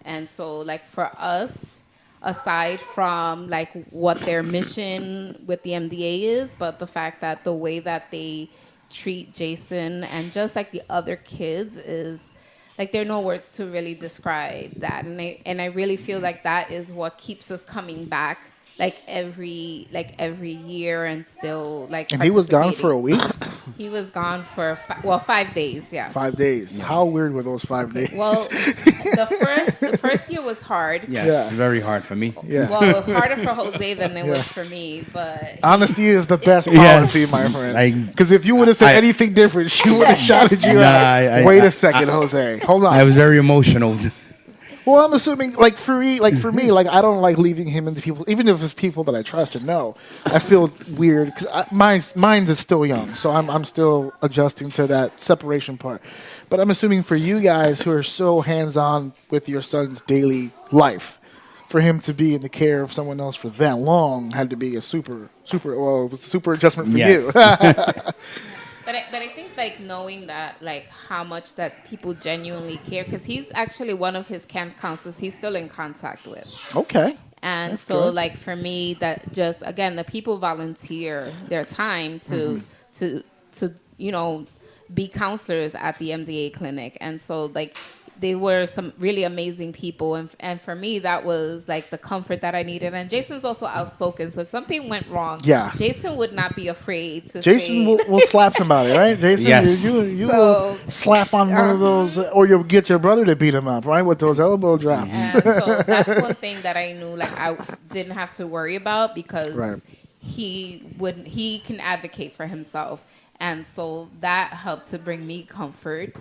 And so for us, aside from what their mission with the MDA is, but the fact that the way that they treat Jayson and just the other kids is there are no words to really describe that. And I really feel that is what keeps us coming back every year and still And he was gone for a week? He was gone for 5 days, yeah. 5 days. How weird were those 5 days? Well, the first year was hard. Yes, very hard for me. Yeah. Well, harder for Jose than it was for me, but honesty is the best policy, my friend. Because if you would have said anything different, she would have shouted you out. Wait a second, Jose. Hold on. I was very emotional. Well, I'm assuming, for me, I don't like leaving him into people, even if it's people that I trust or know. I feel weird because mine is still young, so I'm still adjusting to that separation part. But I'm assuming for you guys who are so hands-on with your son's daily life, for him to be in the care of someone else for that long had to be a super adjustment for you. But I think like knowing that like how much that people genuinely care, because he's actually one of his camp counselors he's still in contact with. Okay. And That's so good. like for me, that just again the people volunteer their time to you know be counselors at the MDA clinic. And so like they were some really amazing people, and for me that was like the comfort that I needed. And Jason's also outspoken, so if something went wrong, Yeah. Jason would not be afraid to Jason say, will slap somebody, right? Jason, Yes. you So, will slap on one of those, or you'll get your brother to beat him up, right, with those elbow drops. and so that's one thing that I knew like I didn't have to worry about, because Right. he can advocate for himself. And so that helped to bring me comfort.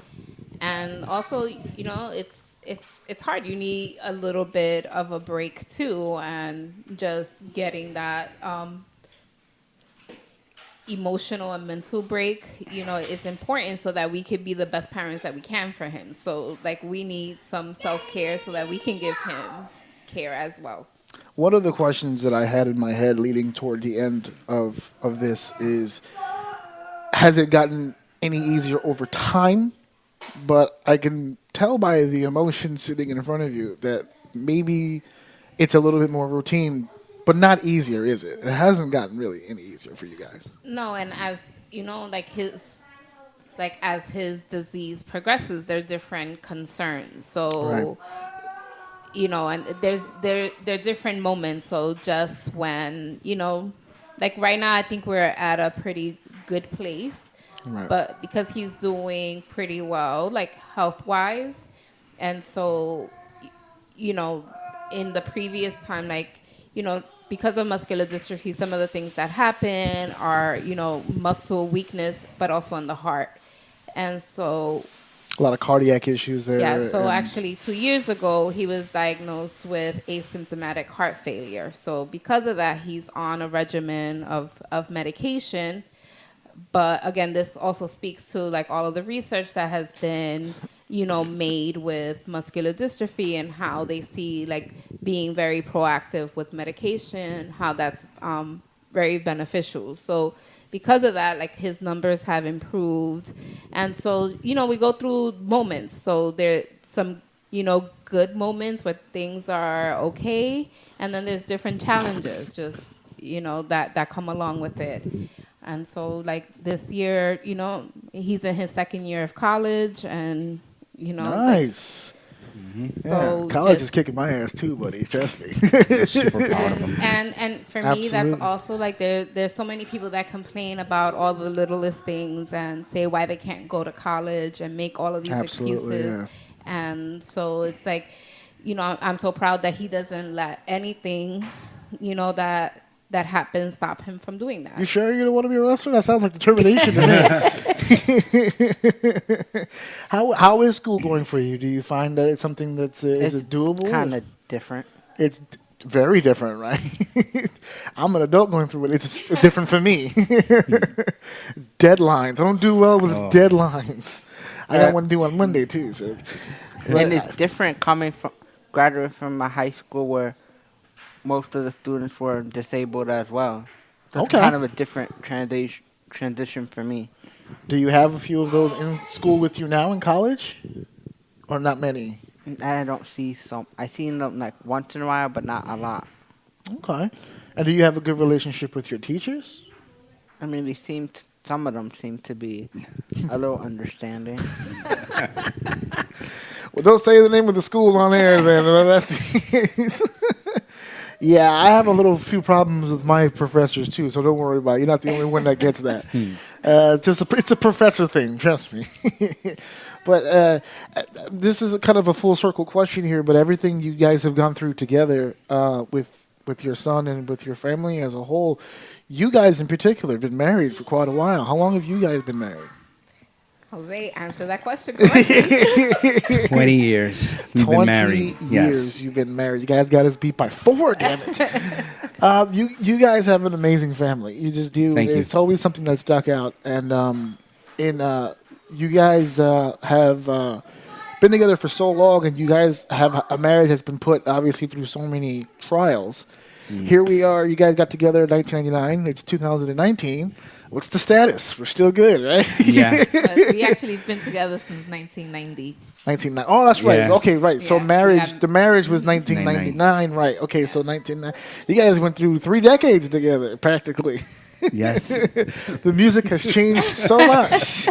And also, you know, it's hard. You need a little bit of a break too, and just getting that emotional and mental break, you know, is important so that we could be the best parents that we can for him. So like we need some self-care so that we can give him care as well. One of the questions that I had in my head leading toward the end of this is, has it gotten any easier over time? But I can tell by the emotion sitting in front of you that maybe it's a little bit more routine, but not easier, is it? It hasn't gotten really any easier for you guys. No, and as you know, as his disease progresses, there are different concerns. So, Right. you know, and there are different moments. So just when, you know, like right now, I think we're at a pretty good place. Right. But because he's doing pretty well, like health-wise, and so, you know, in the previous time, like, you know, because of muscular dystrophy, some of the things that happen are, you know, muscle weakness, but also in the heart. And so, A lot of cardiac issues there. yeah, so and- actually 2 years ago, he was diagnosed with asymptomatic heart failure. So because of that, he's on a regimen of medication. But again, this also speaks to like all of the research that has been, you know, made with muscular dystrophy, and how they see like being very proactive with medication, how that's very beneficial. So because of that, like his numbers have improved. And so, you know, we go through moments. So there are some, you know, good moments where things are okay. And then there's different challenges just, you know, that come along with it. And so, like, this year, you know, he's in his second year of college, and, you know. Nice. So yeah. College just- is kicking my ass too, buddy. Trust me. Super proud of him. And for me, that's Absolutely. also, like, there's so many people that complain about all the littlest things and say why they can't go to college and make all of these Absolutely, excuses. yeah. And so it's like, you know, I'm so proud that he doesn't let anything, you know, that happens stop him from doing that. You sure you don't want to be a wrestler? That sounds like determination to me. How is school going for you? Do you find that it's something that's is it doable? Kind of different. It's very different, right? I'm an adult going through it. It's different for me. Deadlines. I don't do well with deadlines. I got one due on Monday too. So, And it's different coming from graduating from a high school where most of the students were disabled as well. So it's Okay. kind of a different transition for me. do you have a few of those in school with you now in college, or not many? I don't see some. I see them like once in a while, but not a lot. Okay. And do you have a good relationship with your teachers? I mean, some of them seem to be a little understanding. Well, don't say the name of the school on air then. That's the case. Yeah, I have a few problems with my professors too, so don't worry about it. You're not the only one that gets that. It's a professor thing, trust me. But this is kind of a full circle question here, but everything you guys have gone through together with your son and with your family as a whole, you guys in particular have been married for quite a while. How long have you guys been married? Jose, answer that question correctly. 20 years. We've 20 been married. years Yes. you've been married. You guys got us beat by 4, damn it. You guys have an amazing family. You just do. Thank you. It's always something that stuck out. And you guys have been together for so long, and you guys have a marriage has been put obviously through so many trials. Here we are. You guys got together in 1999. It's 2019. What's the status? We're still good, right? Yeah. We actually been together since 1990. 1990. Oh, that's right. Yeah. Okay, right. So Yeah, the marriage was 1999, right? Okay, so 1990. You guys went through 3 decades together, practically. Yes. The music has changed so much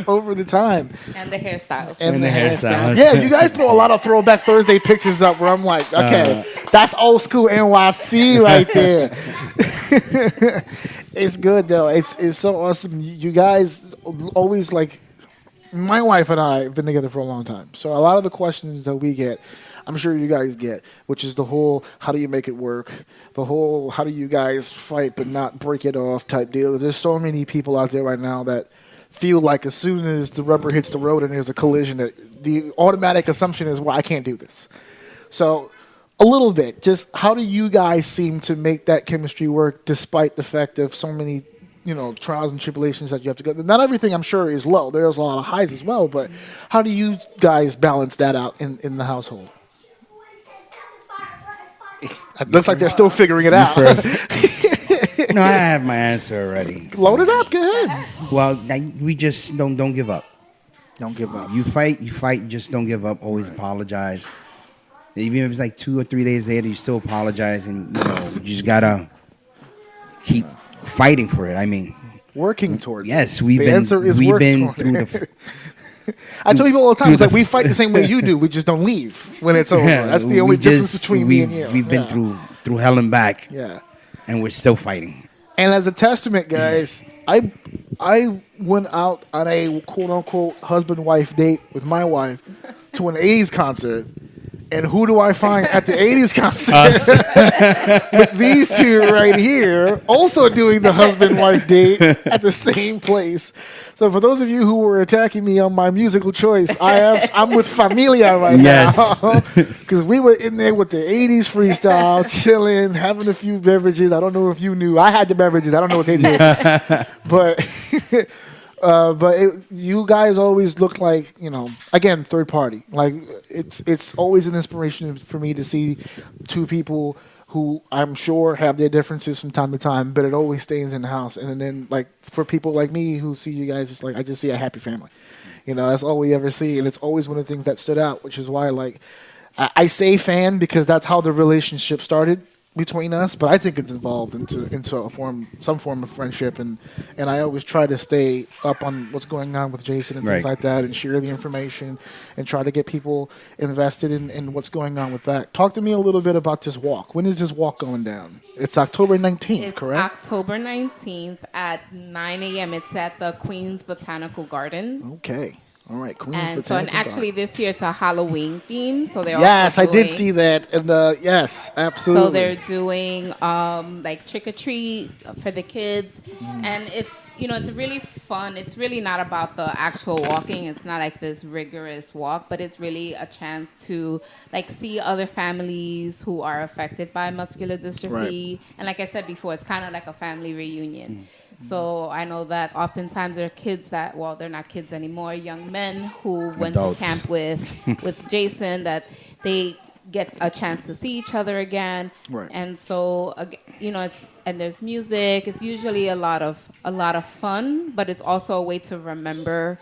over the time. And the hairstyles. And the hairstyles. Yeah, you guys throw a lot of Throwback Thursday pictures up where I'm like, okay, that's old school NYC right there. It's good though. It's so awesome. You guys always like. My wife and I have been together for a long time, so a lot of the questions that we get, I'm sure you guys get, which is the whole how do you make it work, the whole how do you guys fight but not break it off type deal. There's so many people out there right now that feel like as soon as the rubber hits the road and there's a collision, that the automatic assumption is, well, I can't do this. So a little bit, just how do you guys seem to make that chemistry work despite the fact of so many trials and tribulations that you have to go. Not everything, I'm sure, is low. There's a lot of highs as well, but how do you guys balance that out in the household? It looks like they're still figuring it out. No, I have my answer already. Load it up. Go ahead. Well, we just don't give up. Don't give up. You fight, just don't give up. Always apologize. Even if it's like 2 or 3 days later, you still apologize, and you just gotta keep fighting for it. I mean, working towards yes, it. we've been through the. I tell people all the time, it's like we fight the same way you do. We just don't leave when it's over. Yeah, That's the only difference between me and you. We've been through hell and back. Yeah, and we're still fighting. And as a testament, guys, I went out on a quote unquote husband-wife date with my wife to an 80s concert. And who do I find at the 80s concert? But these two right here also doing the husband-wife date at the same place. So for those of you who were attacking me on my musical choice, I'm with Familia right now. Because we were in there with the 80s freestyle, chilling, having a few beverages. I don't know if you knew. I had the beverages. I don't know what they did. But you guys always look like, again, third party. Like it's always an inspiration for me to see two people who I'm sure have their differences from time to time, but it always stays in the house. And then like for people like me who see you guys, it's like I just see a happy family. That's all we ever see, and it's always one of the things that stood out, which is why like I say fan because that's how the relationship started between us, but I think it's evolved into some form of friendship, and I always try to stay up on what's going on with Jayson and things like that, and share the information, and try to get people invested in what's going on with that. Talk to me a little bit about this walk. When is this walk going down? It's October 19th, correct? It's October 19th at 9 a.m. It's at the Queens Botanical Garden. Okay. All right, Queens And Botanical actually this year it's a Halloween theme, so they're yes, also I did see that, and yes, absolutely. So they're doing like trick or treat for the kids, and it's it's really fun. It's really not about the actual walking. It's not like this rigorous walk, but it's really a chance to like see other families who are affected by muscular dystrophy, and like I said before, it's kind of like a family reunion. So I know that oftentimes there are kids that, well, they're not kids anymore, young men who went to camp with Jayson, that they get a chance to see each other again. Right. And so, and there's music. It's usually a lot of fun, but it's also a way to remember,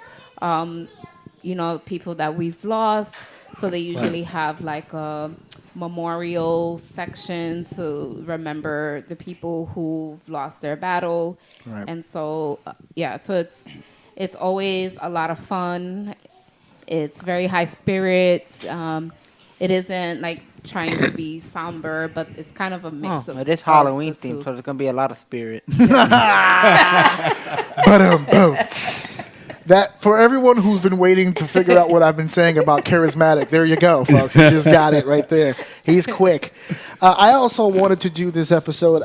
people that we've lost. So they usually have like a memorial section to remember the people who've lost their battle. Right. And so, so it's always a lot of fun. It's very high spirits. It isn't like trying to be somber, but it's kind of a mix of. It is Halloween themed, so there's gonna be a lot of spirit. That for everyone who's been waiting to figure out what I've been saying about charismatic, there you go, folks. You just got it right there. He's quick. I also wanted to do this episode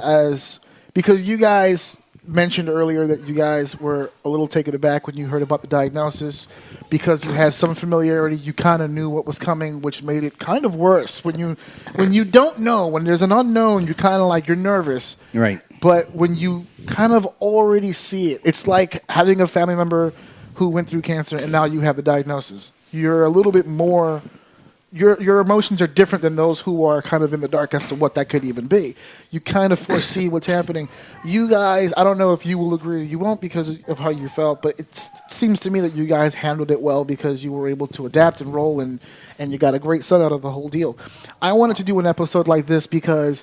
because you guys mentioned earlier that you guys were a little taken aback when you heard about the diagnosis because you had some familiarity. You kind of knew what was coming, which made it kind of worse. When you don't know, when there's an unknown, you're kind of like you're nervous. Right. But when you kind of already see it, it's like having a family member who went through cancer and now you have the diagnosis. You're a little bit more your emotions are different than those who are kind of in the dark as to what that could even be. You kind of foresee what's happening. You guys, I don't know if you will agree or you won't because of how you felt, but it seems to me that you guys handled it well because you were able to adapt and roll, and you got a great set out of the whole deal. I wanted to do an episode like this because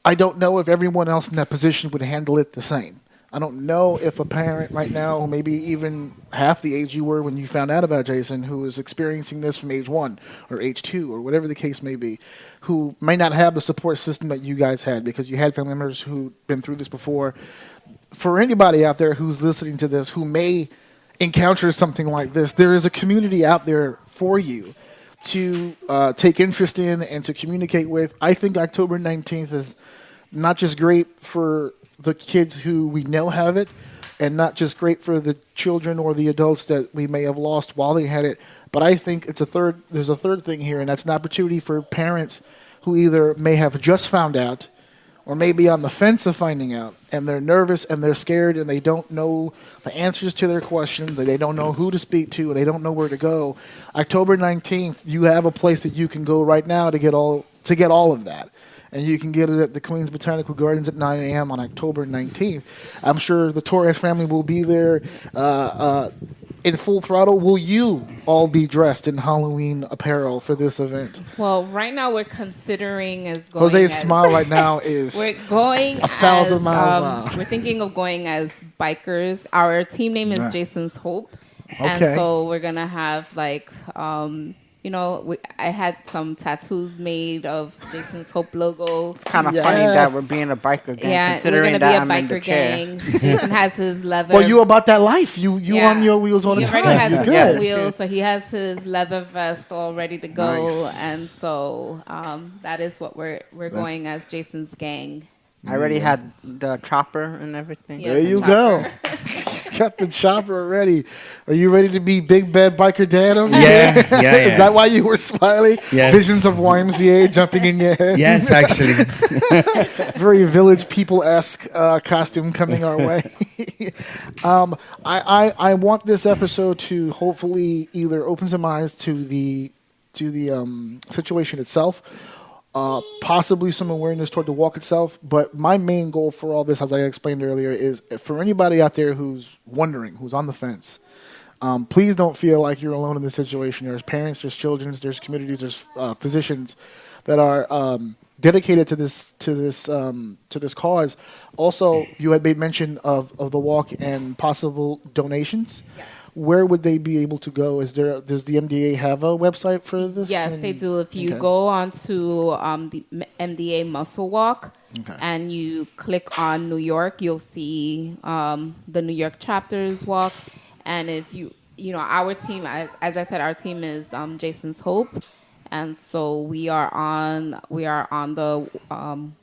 I don't know if everyone else in that position would handle it the same. I don't know if a parent right now, who maybe even half the age you were when you found out about Jayson, who is experiencing this from age 1 or age 2 or whatever the case may be, who may not have the support system that you guys had because you had family members who'd been through this before. For anybody out there who's listening to this who may encounter something like this, there is a community out there for you to take interest in and to communicate with. I think October 19th is not just great for the kids who we know have it, and not just great for the children or the adults that we may have lost while they had it, but I think there's a third thing here, and that's an opportunity for parents who either may have just found out or may be on the fence of finding out, and they're nervous and they're scared and they don't know the answers to their questions, they don't know who to speak to, they don't know where to go. October 19th, you have a place that you can go right now to get all of that. And you can get it at the Queens Botanical Gardens at 9 a.m. on October 19th. I'm sure the Torres family will be there in full throttle. Will you all be dressed in Halloween apparel for this event? Well, right now we're considering as going. Jose's smile right now is we're going 1,000 miles an hour. We're thinking of going as bikers. Our team name is Jayson's Hope, and Okay. so we're gonna have like. I had some tattoos made of Jayson's Hope logo. Kind of funny that we're being a biker gang, Yeah, we're considering gonna that be a I'm in the biker chair. gang. Jayson has his leather. Well, you about that life. You on your wheels all the He time. already has You're his good. wheels, so he has his leather vest all ready to go, Nice. and so that is what we're going as Jayson's gang. I already had the chopper and everything. Yeah. There the you chopper. go. He's got the chopper ready. Are you ready to be Big Bad Biker Dad over Yeah, here? yeah, yeah. Is that why you were smiling? Yes. Visions of YMCA jumping in your head? Yes, actually. Very Village People-esque costume coming our way. I want this episode to hopefully either open some eyes to the situation itself, possibly some awareness toward the walk itself. But my main goal for all this, as I explained earlier, is for anybody out there who's wondering, who's on the fence, please don't feel like you're alone in this situation. There's parents, there's children, there's communities, there's physicians that are dedicated to this cause. Also, you had made mention of the walk and possible donations. Yes. Where would they be able to go? Does the MDA have a website for this? Yes, they do. If you go onto the MDA Muscle Walk and you click on New York, you'll see the New York chapters walk. And if our team, as I said, our team is Jayson's Hope, and so we are on the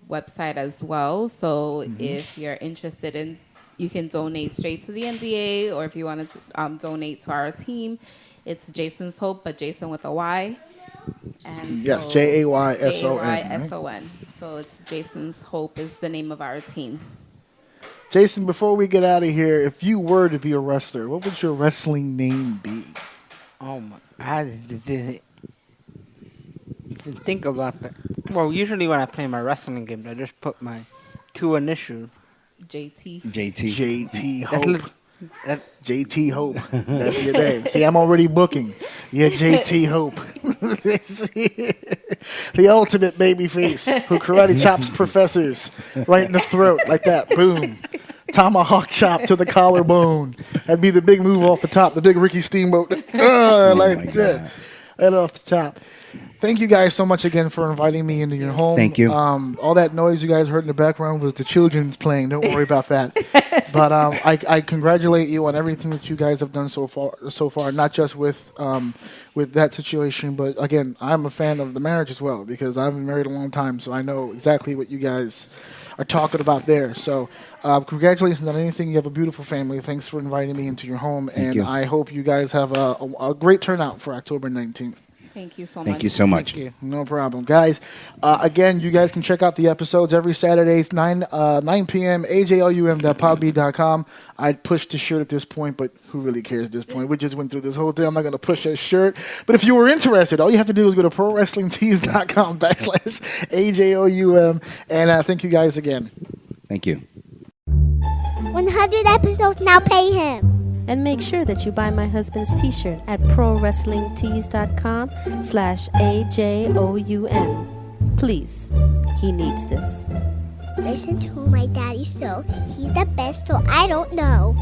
website as well. So if you're interested in, you can donate straight to the MDA, or if you want to donate to our team, it's Jayson's Hope, but Jayson with a Y. And Yes, so Jayson. Jayson. So it's Jayson's Hope is the name of our team. Jayson, before we get out of here, if you were to be a wrestler, what would your wrestling name be? Oh my! I didn't think about that. Well, usually when I play my wrestling games, I just put my 2 initials. JT. JT That's Hope. JT Hope. That's your name. See, I'm already booking. Yeah, JT Hope. The ultimate baby face who karate chops professors right in the throat like that. Boom. Tomahawk chop to the collarbone. That'd be the big move off the top. The big Ricky Steamboat. Like that. Right off the top. Thank you guys so much again for inviting me into your home. Thank you. All that noise you guys heard in the background was the children's playing. Don't worry about that. But I congratulate you on everything that you guys have done so far. Not just with that situation, but again, I'm a fan of the marriage as well because I've been married a long time, so I know exactly what you guys are talking about there. So congratulations on anything. You have a beautiful family. Thanks for inviting me into your home, and you. I hope you guys have a great turnout for October 19th. Thank you so much. Thank you so much. Thank you. No problem. Guys, again, you guys can check out the episodes every Saturday, 9 p.m., ajoum.podbean.com. I'd push the shirt at this point, but who really cares at this point? We just went through this whole thing. I'm not going to push that shirt. But if you were interested, all you have to do is go to prowrestlingtees.com/AJOUM. And thank you guys again. Thank you. 100 episodes, now pay him. And make sure that you buy my husband's t-shirt at prowrestlingtees.com/AJOUM. Please, he needs this. Listen to my daddy show. He's the best, so I don't know.